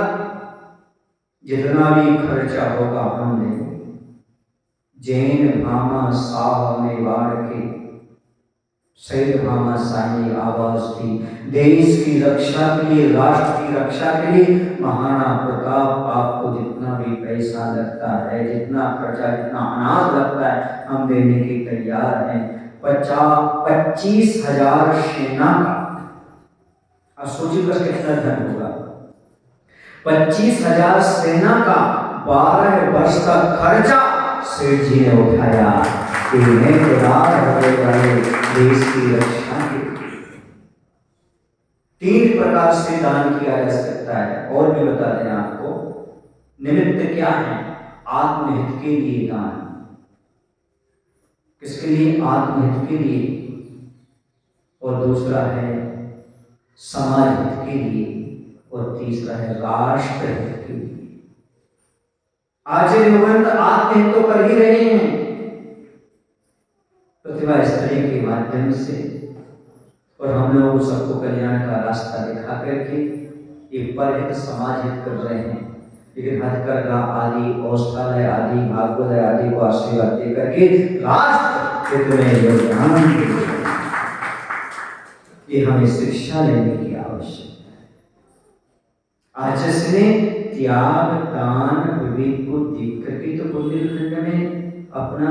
जितना भी खर्चा होगा हम देंगे। जैन भामा शाह मेवाड़ के शहीद भामा शाही की आवाज थी। देश की रक्षा के लिए, राष्ट्र की रक्षा के लिए महाराणा प्रताप आपको जितना भी पैसा लगता है, जितना खर्चा, जितना अनाज लगता है, हम देने के तैयार हैं। 25,000 सेना का, अब सोचिए बस कितना धन होगा। 25,000 सेना का 12 वर्ष का खर्चा सेठ जी ने उठाया कि मैं तैयार होने वाले देश की रक्षा के लिए। 3 प्रकार से दान किया जा सकता है, और भी बता दें आपको। निमित्त क्या है? आत्महित के लिए दान। किसके लिए? आत्महित के लिए। और दूसरा है समाज हित के लिए, और तीसरा है राष्ट्र हित के लिए। आचार्य भगवंत आत्महित तो कर ही रहे हैं प्रतिभा स्त्री के माध्यम से, और हम लोग सबको कल्याण का रास्ता दिखा करके एक परहित समाज हित कर रहे हैं। लेकिन हथकरघा आदि, औषधालय आदि, भागवत आदि को आशीर्वाद दे करके राष्ट्र हित में योगदान देते हैं। ये हमें शिक्षा लेने की आवश्यकता है। आचार्य ने त्याग, दान, विवेक को देख करके तो बुंदेलखंड में अपना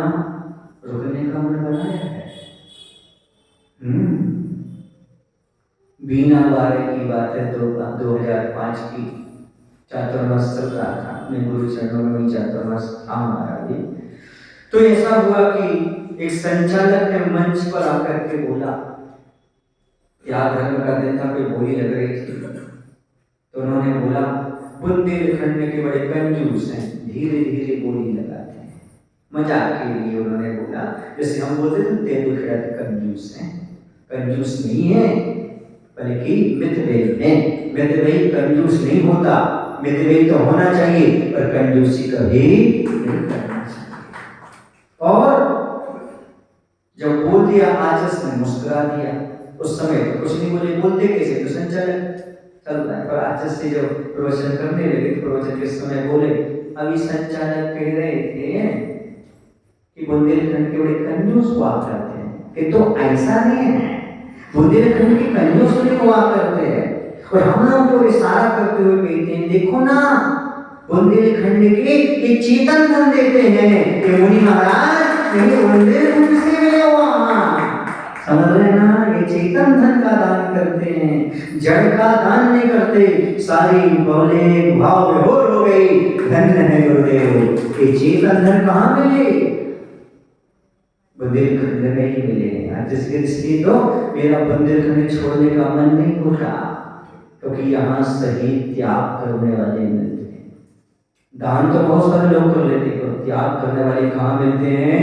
रुकने का मन बनाया है। बीना बारे की बात है, 2005 की चातुर्मास चल रहा था, मैं गुरु चरणों में चातुर्मास था हमारा भी। तो ऐसा हुआ कि एक संचालक ने मंच पर आकर के बोला, याद धर्म का दिन था, कोई बोली लग रही थी, तो उन्होंने बोला बुंदेलखंड के बड़े कंजूस हैं, धीरे धीरे बोली लगाते हैं। मजाक के लिए उन्होंने बोला, जैसे हम बोलते थे तेंदुलकर कंजूस हैं। कंजूस नहीं है, बल्कि मितव्ययी है। मितव्ययी कंजूस नहीं होता, मितव्ययी तो होना चाहिए, पर कंजूसी कभी नहीं करना चाहिए। और जब बोल दिया आचार्य ने मुस्कुरा दिया। उस समय तो कुछ नहीं बोले, बोलते कैसे? तो संचालक चल रहा है, पर आचार्य से जब प्रवचन करने लगे, प्रवचन के समय बोले, अभी संचालक कह रहे थे कि बुंदेलखंड के बड़े कंजूस हुआ करते हैं, कि तो ऐसा नहीं है, बुंदेलखंड के कंजूस नहीं हुआ करते हैं। और हम लोग को इशारा करते हुए कहते हैं, देखो ना बुंदेलखंड के ये चेतन धन देते हैं, ये मुनि महाराज नहीं बुंदेलखंड से मिले वहां समझ रहे ना, ये चेतन धन का दान करते हैं, जड़ का दान नहीं करते। सारी बोले भाव विभोर हो गई, धन्य है गुरुदेव। ये चेतन धन कहाँ मिले? बुंदेलखंड में ही मिले। जिसके दृष्टि तो मेरा बुंदेलखंड छोड़ने का मन नहीं होता, क्योंकि यहाँ सही त्याग करने वाले मिलते हैं। दान तो बहुत सारे लोग कर लेते हैं, त्याग करने वाले कहाँ मिलते हैं?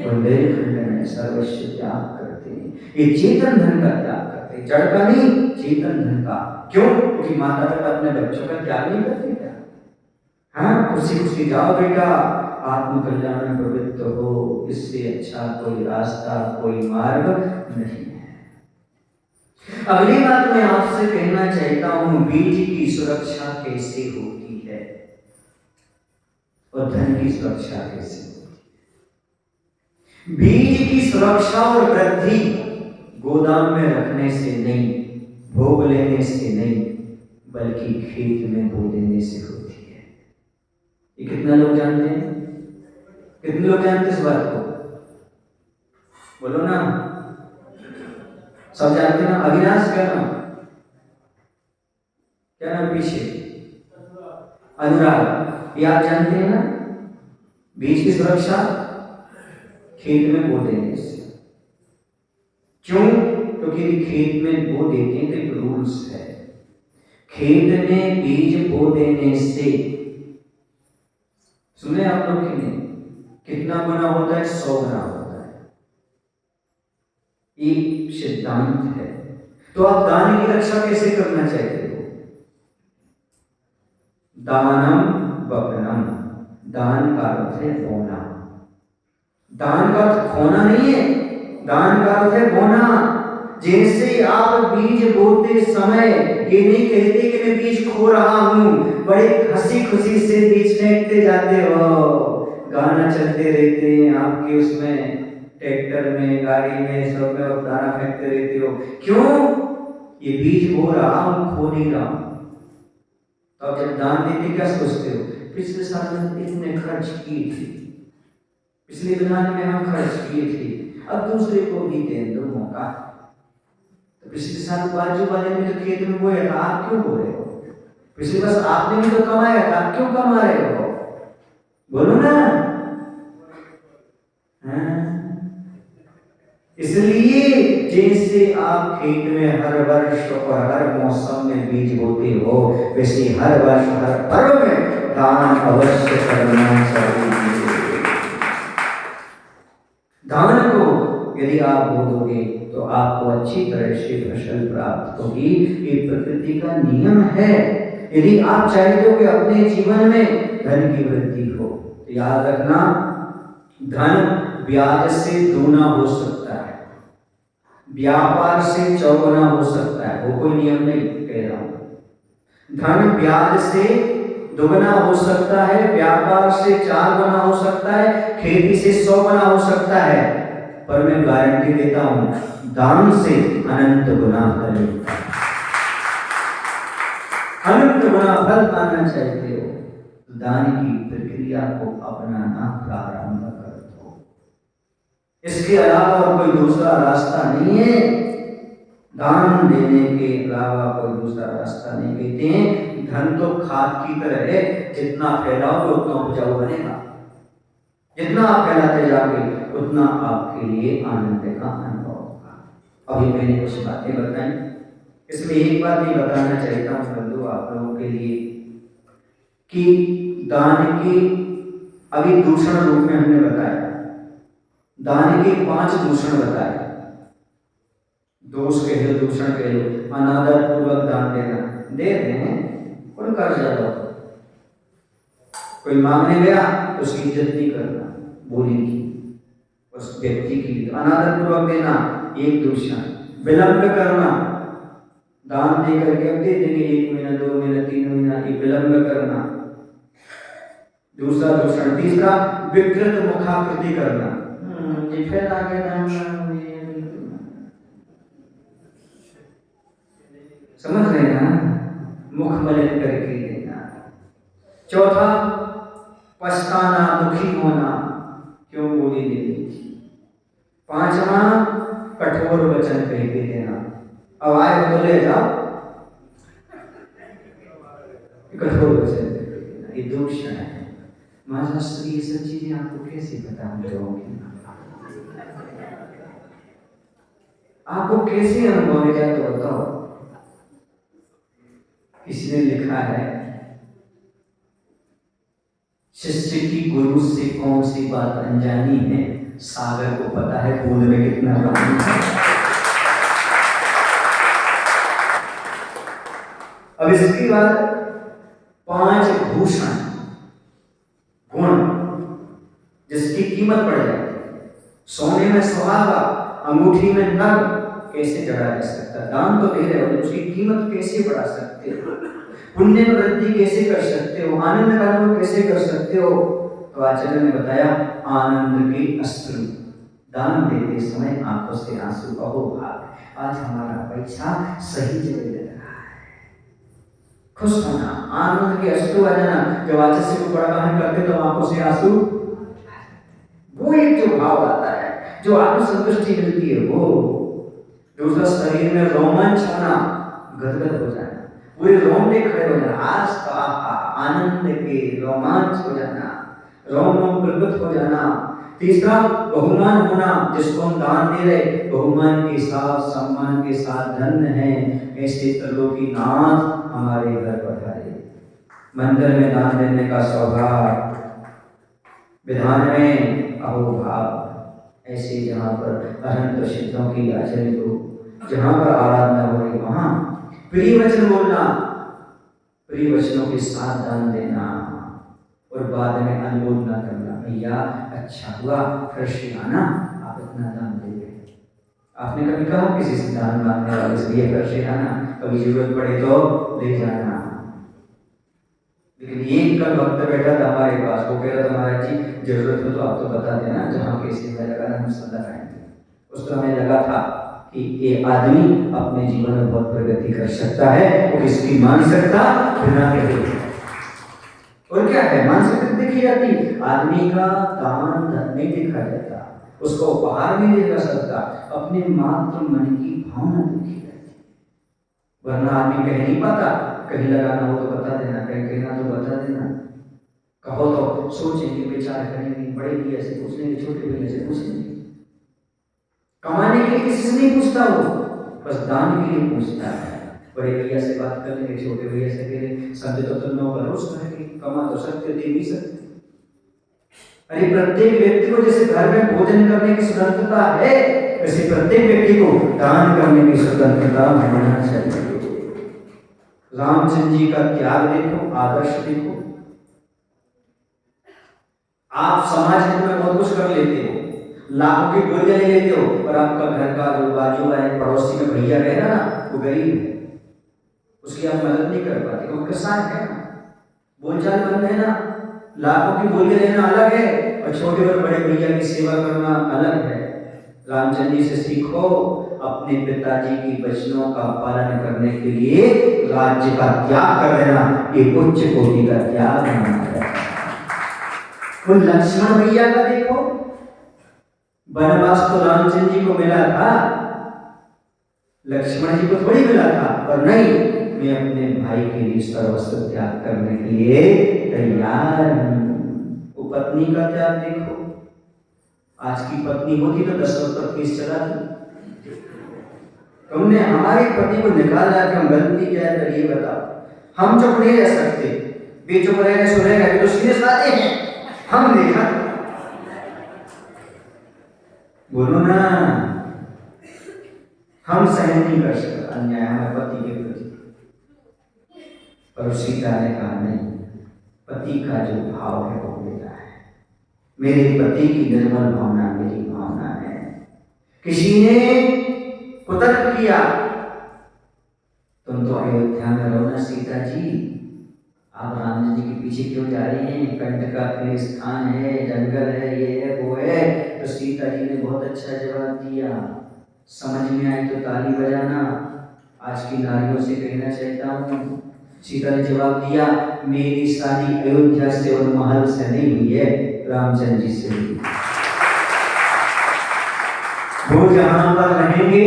बुंदेलखंड में सर्वस्व त्याग करते हैं। ये चेतन धन का त्याग करते हैं, जड़ का नहीं, चेतन धन का। क्यों? क्योंकि माता पिता अपने बच्चों का त्याग नहीं करते क्या? हाँ, खुशी खुशी जाओ बेटा, आत्म कल्याण में प्रवृत्त हो, इससे अच्छा कोई रास्ता, कोई मार्ग नहीं है। अगली बात मैं आपसे कहना चाहता हूं, बीज की सुरक्षा कैसे होती है और धन की सुरक्षा कैसे होती है? बीज की सुरक्षा और वृद्धि गोदाम में रखने से नहीं, भोग लेने से नहीं, बल्कि खेत में बो देने से होती है। ये कितना लोग जानते हैं? कितने लोग जानते हैं इस बात को? बोलो ना, सब जानते हैं ना? अविनाश क्या नाम? क्या नाम पीछे? अनुराग। ये आप जानते हैं ना? बीज की सुरक्षा खेत में बो देने से। क्यों? क्योंकि खेत में बो देते हैं तो एक रूल्स है, खेत में बीज बो देने से, सुने आप लोग कि नहीं, कितना गुना होता है? 100 गुना होता है। एक सिद्धांत है। तो आप दान की रक्षा कैसे करना चाहते हो? दानम वपनम, दान का अर्थ है बोना। दान का अर्थ खोना नहीं है, दान का अर्थ है बोना। जैसे आप बीज बोते समय ये नहीं कहते कि मैं बीज खो रहा हूं, बड़े हंसी खुशी से बीज फेंकते जाते हो, गाना चलते रहते हैं आपके उसमें, ट्रैक्टर में, गाड़ी में, सब में आप दाना फेंकते रहते हो। क्यों? ये बीज बो रहा हूं, खो नहीं रहा हूं। तो आप जब दान देते क्या सोचते हो? पिछले साल में इतने खर्च किए थे, पिछले दान में हम खर्च किए थे, अब दूसरे को भी दे दो मौका। तो पिछले साल बाजू वाले ने तो खेत में बोया था, आप क्यों बो रहे हो? पिछले वर्ष आपने भी तो कमाया था, आप क्यों कमा रहे हो? बोलो ना। इसलिए जैसे आप खेत में हर वर्ष और हर मौसम में बीज बोते हो, वैसे हर वर्ष हर पर्व में दान अवश्य करना चाहिए। दान को यदि आप बो दोगे तो आपको अच्छी तरह से फसल प्राप्त होगी। ये प्रकृति का नियम है। यदि आप चाहते हो कि अपने जीवन में धन की वृद्धि हो, तो याद रखना, धन ब्याज से दूना हो सकता है, व्यापार से चौगुना हो सकता है, वो कोई नियम नहीं कह रहा हूं। धन ब्याज से दुगना हो सकता है, व्यापार से 4 गुना हो सकता है, खेती से 100 गुना हो सकता है, पर मैं गारंटी देता हूं, दान से अनंत गुना फल मिलता है। अनंत गुना फल पाना चाहते हो, दान की प्रक्रिया को अपनाना प्रारंभ कर दो। इसके अलावा और कोई दूसरा रास्ता नहीं है। दान देने के अलावा कोई दूसरा रास्ता नहीं। कहते हैं धन तो खाद की तरह है, जितना फैलाओगे उतना उपजाऊ बनेगा। जितना आप फैलाते जाओगे उतना आपके लिए आनंद का अनुभव होगा। अभी मैंने कुछ बातें बताई, इसमें एक बात ये बताना चाहता हूँ बंधु आप लोगों के लिए कि दान के अभी दूषण रूप में हमने बताया, दान के 5 दूषण बताए। दोष कह लो, दूषण कह लो, अनादर पूर्वक दान देना, दे रहे हैं कोई कर्ज लो, कोई मांगने गया उसकी इज्जत नहीं करना, बोली की उस व्यक्ति की, अनादर पूर्वक देना एक दूषण। विलंब करना, दान दे करके अब दे देंगे 1 महीना 2 महीना 3 महीना, ये विलंब करना दूसरा दूषण। तीसरा विकृत मुखाकृति करना, फिर आगे समझ रहे ना, मुख मलिन करके देना। चौथा पछताना, दुखी होना, क्यों बोली देनी थी। 5वां कठोर वचन कह के देना। अब आए हो तो ले जाओ, कठोर वचन कह के देना, ये दूषण है। महाराज श्री ये सब चीजें आपको कैसे पता होंगी? आपको कैसे अनुभव हो जाए तो बताओ। किसी ने लिखा है, शिष्य की गुरु से कौन सी बात अनजानी है, सागर को पता है बूंद में कितना पानी है। अब इसके बाद 5 भूषण गुण जिसकी कीमत बढ़ जाती है। सोने में सुहागा, अंगूठी में नग कैसे जड़ा जा सकता है? दान तो दे रहे हो, उसकी कीमत कैसे बढ़ा सकते हो? पुण्य में वृद्धि कैसे कर सकते हो? आनंद का अनुभव कैसे कर सकते हो? तो आचार्य ने बताया, आनंद के अश्रु, दान देते समय आंखों से आंसू, अहो भाग आज हमारा पैसा सही जगह लग रहा है। खुश होना, आनंद के अश्रु आ जाना। जब आचार्य को बड़ा काम करते तो आंखों से आंसू, वो एक जो भाव आता है, जो आत्मसंतुष्टि मिलती है वो। दूसरा, शरीर में रोमांच होना, गदगद हो जाना, पूरे रोंगटे खड़े हो जाना, आज का आनंद के रोमांच हो जाना, रोम प्रकट हो जाना। तीसरा, बहुमान होना, जिसको हम दान दे रहे, बहुमान के साथ सम्मान के साथ धन्य है ऐसे त्रिलोकीनाथ हमारे घर पधारे। मंदिर में दान देने का सौभाग्य, विधान में अहोभाव, ऐसे जहाँ पर अनंत सिद्धों की आचरण को, जहाँ पर आराधना हो रही वहाँ प्रिय वचन बोलना, प्रिय वचनों के साथ दान देना और बाद में अनुरोध न करना, भैया अच्छा हुआ फिर से आना, आप इतना दान दे गए। आपने कभी कहा किसी से दान मांगने वाले से ये फिर से आना, कभी जरूरत पड़े तो ले जाना। लेकिन ये कल वक्त बैठा था हमारे पास, वो कह रहा था महाराज जी जरूरत हो तो आप तो बता देना, जहाँ कैसे में लगाना हम सब लगाएंगे। उस पर हमें लगा था कि ये आदमी अपने जीवन में बहुत प्रगति कर सकता है, वो किसकी मानसिकता बिना के। और क्या है, मानसिकता देखी जाती, आदमी का दान नहीं देखा जाता, उसको उपहार नहीं देखा सकता, अपने मात्र मन की भावना देखी जाती। वरना आदमी कह नहीं पाता, कहीं लगाना हो तो बता देना, कहीं कहना तो बता देना, कहो तो सोचेंगे, विचार करेंगे, बड़े भैया से पूछ लेंगे, छोटे भैया से पूछ लेंगे। कमाने के लिए किसी से नहीं पूछता, वो बस दान के लिए पूछता है। बड़े भैया से बात कर लेंगे, छोटे भैया से करेंगे, समझे तो तुम लोग भरोस करेंगे, कमा तो सकते, दे नहीं सकते। अरे प्रत्येक व्यक्ति को जैसे घर में भोजन करने की स्वतंत्रता है, वैसे प्रत्येक व्यक्ति को दान करने की स्वतंत्रता होना चाहिए। रामचंद्र जी का त्याग देखो, आदर्श देखो। आप समाज हित में बहुत कुछ कर लेते हो, लाखों की गोलियां ले लेते हो, पर आपका घर का जो बाजू है पड़ोसी में भैया रहे ना, वो गरीब है, उसकी आप मदद नहीं कर पाते, वो किसान है ना, बोलचाल बंद है ना। लाखों की गोलियां लेना अलग है और छोटे और बड़े भैया की सेवा करना अलग है। रामचंद्र जी से सीखो, अपने पिताजी की वचनों का पालन करने के लिए राज्य का त्याग कर देना, ये उच्च कोटि का त्याग माना जाता है। उन लक्ष्मण भैया का देखो, वनवास तो रामचंद्र जी को मिला था, लक्ष्मण जी को थोड़ी मिला था, पर नहीं, मैं अपने भाई के लिए सर्वस्व त्याग करने के लिए तैयार हूं। वो पत्नी का त्याग देखो, आज की पत्नी होती तो 10 वक्त पर केस चलाती। तुमने हमारे पति को निकाला कि हम गलती क्या है, ये बताओ। हम चुप नहीं रह सकते, बेचुप रहने सुनेगा तो सीरियस बातें हैं, हम देखा बोलो ना, हम सहन नहीं कर सकते अन्याय हमारे पति के प्रति। पर सीता ने कहा नहीं, पति का जो भाव है वो मेरा है, मेरे पति की निर्मल भावना मेरी भावना है। किसी ने कुतर्क किया, तुम तो अयोध्या में रहो ना सीता जी, आप राम जी के पीछे क्यों जा रही हैं, कंट का कोई स्थान है, जंगल है, ये है वो है। तो सीता जी ने बहुत अच्छा जवाब दिया, समझ में आए तो ताली बजाना, आज की नारियों से कहना चाहता हूँ। सीता ने जवाब दिया, मेरी शादी अयोध्या से और महल से नहीं हुई है, रामचंद्र जी से हुई। वो जहां पर रहेंगे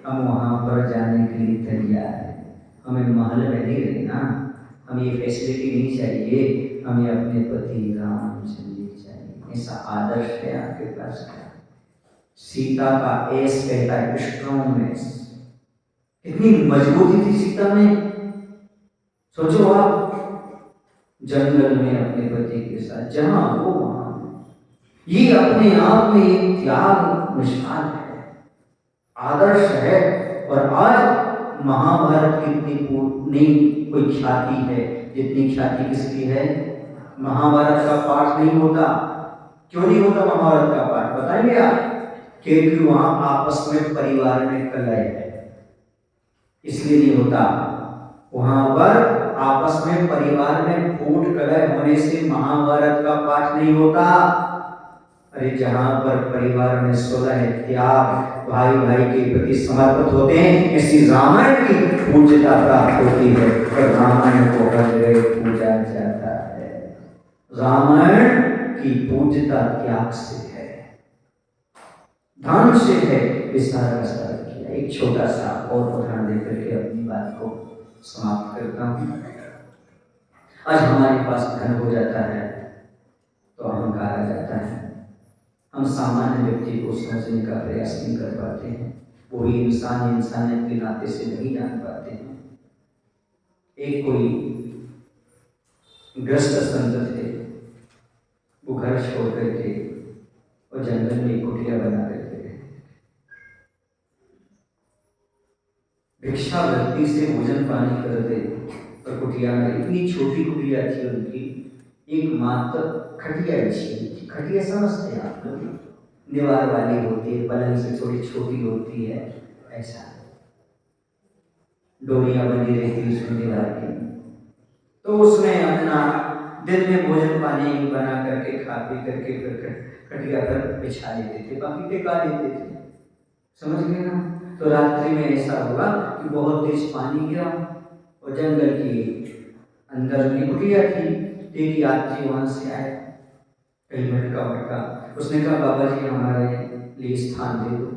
हम वहां पर जाने के लिए तैयार है। हमें महल में नहीं रहना, हमें ये फैसिलिटी नहीं चाहिए, हमें अपने पति रामचंद्र चाहिए। ऐसा आदर्श है आपके पास क्या? सीता का एस कहता है स्ट्रॉन्गनेस, कितनी मजबूती थी सीता में। सोचो आप जंगल में अपने पति के साथ, जहां वो वहां, ये अपने आप में एक त्याग मिसाल है, आदर्श है। और आज महाभारत की इतनी कोई ख्याति है जितनी ख्याति किसकी है? महाभारत का पाठ नहीं होता। क्यों नहीं होता महाभारत का पाठ बताएंगे आप? क्योंकि वहां आपस में परिवार में कलह है, इसलिए नहीं होता। वहां पर आपस में परिवार में फूट कलह होने से महाभारत का पाठ नहीं होता। अरे जहां पर परिवार में सुलह, त्याग, भाई भाई के प्रति समर्पित होते हैं, ऐसी रामायण की पूज्यता प्राप्त होती है। और रामायण को हर जगह पूजा जाता है। रामायण की पूज्यता त्याग से है, दान से है। विस्तार का सार किया। एक छोटा सा और उदाहरण देकर के अपनी बात को समाप्त करता हूं। आज हमारे पास धन हो जाता है तो अहंकार आ जाता है। हम सामान्य व्यक्ति को समझने का प्रयास नहीं कर पाते हैं, वो भी इंसानियत के नाते से नहीं जान पाते हैं। एक कोई ग्रस्त संत थे, वो घर छोड़ करके और जंगल में कुटिया बना करके भिक्षावृत्ति से भोजन पानी करते। और कुटिया में इतनी छोटी कुटिया थी उनकी, एक मात्र खटिया बिछी थी। खटिया समझते हैं आप लोग, दीवार वाली होती है, पलंग से थोड़ी छोटी होती है, ऐसा डोरियां बंधी रहती है उसमें दीवार की। तो उसमें अपना दिन में भोजन पानी बना करके खा पी करके फिर खटिया पर बिछा लेते थे, बाकी टिका देते थे। समझ गए ना? तो रात्रि में ऐसा हुआ कि बहुत तेज पानी गिरा और जंगल की अंदर की कुटिया थी। एक यात्री वहां से आए, कहीं भटका। उसने कहा बाबा जी हमारे लिए स्थान दे दो।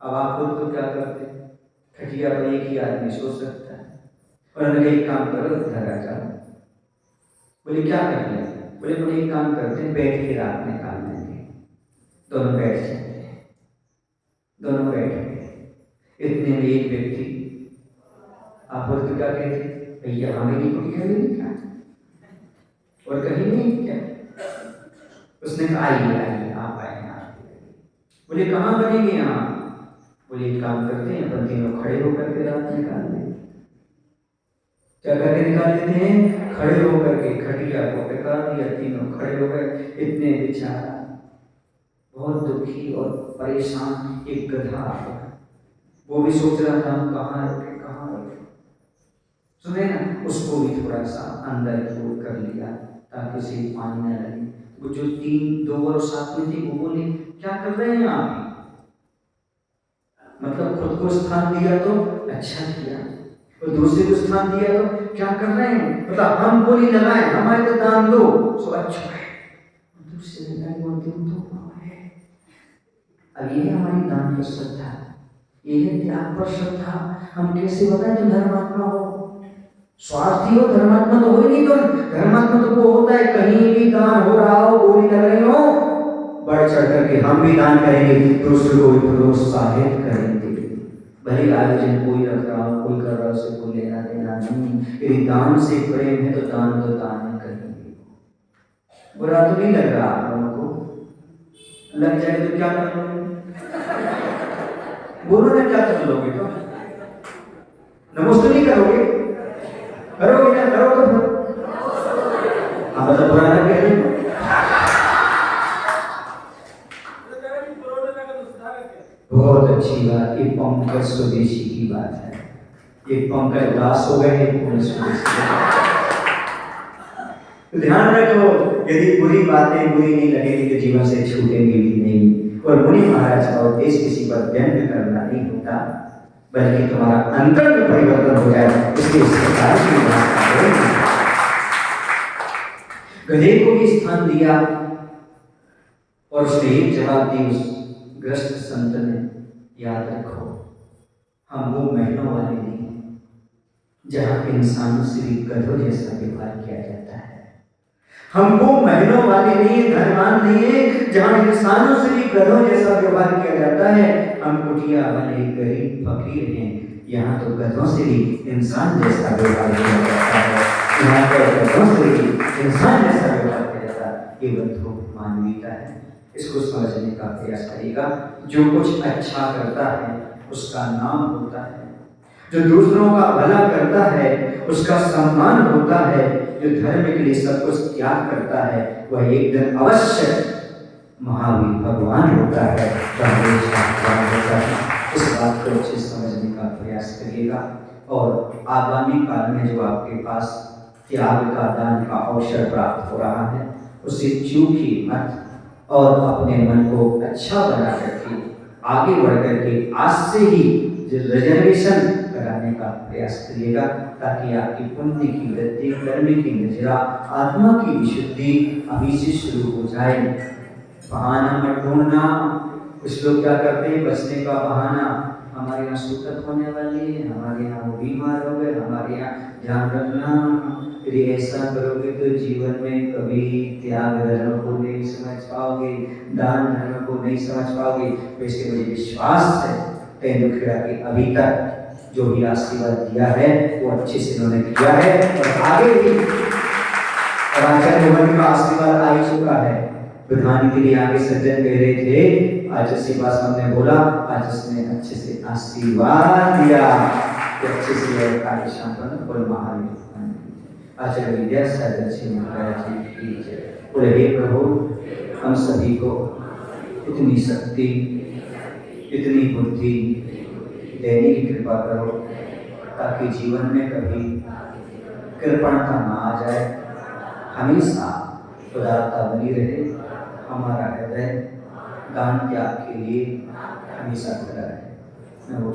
अब आप खुद तो क्या करते, खटिया पर एक ही आदमी सो सकता है। और उन्होंने एक काम करो, घर आ जाओ। बोले क्या कर ले? बोले एक काम करते हैं, बैठ के रात निकाल लेंगे। दोनों बैठ जाते हैं, दोनों बैठ गए। इतने में एक व्यक्ति, आप बोलते क्या कहते, भैया हमें नहीं कुटिया मिली क्या और कहीं नहीं क्या? उसने कहा आइए आप आए यहाँ। बोले कहाँ बनेंगे यहाँ? बोले एक काम करते हैं, अपन तीनों खड़े होकर के रात निकाल लें। क्या करके निकाल लेते हैं? खड़े होकर के खटिया को टिका दिया, तीनों खड़े हो गए। इतने बेचारा बहुत दुखी और परेशान एक गधा आ गया, वो भी सोच रहा था हम कहाँ रुके। सुने ना, उसको भी थोड़ा सा अंदर की ओर कर लिया ताकि उसे पानी न लगे। वो जो 2 और साथ में थे वो बोले क्या कर रहे हैं आप? मतलब खुद को स्थान दिया तो अच्छा किया, और दूसरे को स्थान दिया तो क्या कर रहे हैं? मतलब हम बोली लगाए हमारे तो दान दो सो अच्छा है, दूसरे लगाए बोलते तो है। अब ये हमारी दान पर श्रद्धा, ये है त्याग पर श्रद्धा। हम कैसे बताएं तुम धर्मात्मा हो? स्वार्थी हो, धर्मात्मा तो हो ही नहीं तुम। धर्मात्मा तो वो होता है कहीं भी दान हो रहा हो, गोली लग रही हो, बढ़ चढ़ करके हम भी दान करेंगे, दूसरे को प्रोत्साहित करेंगे। भले आयोजन कोई रख रहा हो, कोई कर रहा हो, उसे कोई लेना देना नहीं। यदि दान से प्रेम है तो दान करेंगे। बुरा तो नहीं लग रहा आप लोगों को? लग जाए तो क्या कर लोगे? बोलो ना क्या कर लोगे? तो नमस्ते नहीं करोगे? करोगे क्या? करो तो मतलब बुरा लग गया। बहुत अच्छी बात, ये पंकज स्वदेशी की बात है। एक पंकज उदास हो गए, तो ध्यान रखो, यदि बुरी बातें बुरी नहीं लगेगी तो जीवन से छूटेंगी भी नहीं। और मुनि महाराज का उद्देश्य किसी पर व्यंग करना नहीं होता, बल्कि तुम्हारा अंतर में परिवर्तन हो जाए, इसलिए इस प्रकार की गधे को भी स्थान दिया और उसने एक जवाब दी उस ग्रस्त संत ने याद रखो, हम वो महलों वाले नहीं जहाँ इंसानों से भी गधों जैसा व्यवहार किया जाता है। हम वो महलों वाले नहीं, धनवान नहीं है जहाँ इंसानों से भी गधों जैसा व्यवहार किया जाता है। हम कुटिया वाले गरीब फकीर हैं, यहाँ तो गधों से भी इंसान जैसा व्यवहार किया जाता है। यहाँ तो गधों से भी इंसान जैसा व्यवहार किया जाता है। ये बंधु मानवीयता है, इसको समझने का प्रयास करिएगा। जो कुछ अच्छा करता है उसका नाम होता है, जो दूसरों का भला करता है उसका सम्मान होता है, जो धर्म के लिए सब कुछ त्याग करता है वह एक दिन अवश्य महावीर भगवान होता है, भगवान होता है। इस बात को अच्छे समझने का प्रयास करिएगा और आगामी काल में जो आपके पास त्याग का दान का अवसर प्राप्त हो रहा है उसे चूकिए मत और अपने मन को अच्छा बना करके आगे बढ़ करके आज से ही रिजर्वेशन कराने का प्रयास करिएगा, ताकि आपकी पुण्य की वृद्धि, कर्म की निजरा, आत्मा की विशुद्धि अभी से शुरू हो जाए। बहाना मत ढूंढना। कुछ लोग क्या करते हैं, बचने का बहाना, हमारे यहाँ सूतक होने वाली है, हमारे यहाँ वो बीमार हो गए, हमारे यहाँ ध्यान रखना, यदि ऐसा करोगे तो जीवन में कभी त्याग धर्म को नहीं समझ पाओगे, दान धर्म को नहीं समझ पाओगे। वैसे मुझे विश्वास है तेंदुखेड़ा के अभी तक जो भी आशीर्वाद दिया है वो अच्छे से उन्होंने किया है और आगे भी आचार्य भगवान का आशीर्वाद आ ही चुका है। प्रधान के लिए आगे सज्जन कह रहे थे, आज अच्छी बात हमने बोला, आज उसने अच्छे से आशीर्वाद दिया कि अच्छे से कार्य संपन्न और महावीर आचार्य विद्यासागर अच्छे महाराज जी की जय। बोले हे प्रभु, हम सभी को इतनी शक्ति, इतनी बुद्धि देने की कृपा करो ताकि जीवन में कभी कृपणता ना आ जाए, हमेशा उदारता बनी रहे, हमारा हृदय दान त्याग के लिए हमेशा खुला रहे। नमो।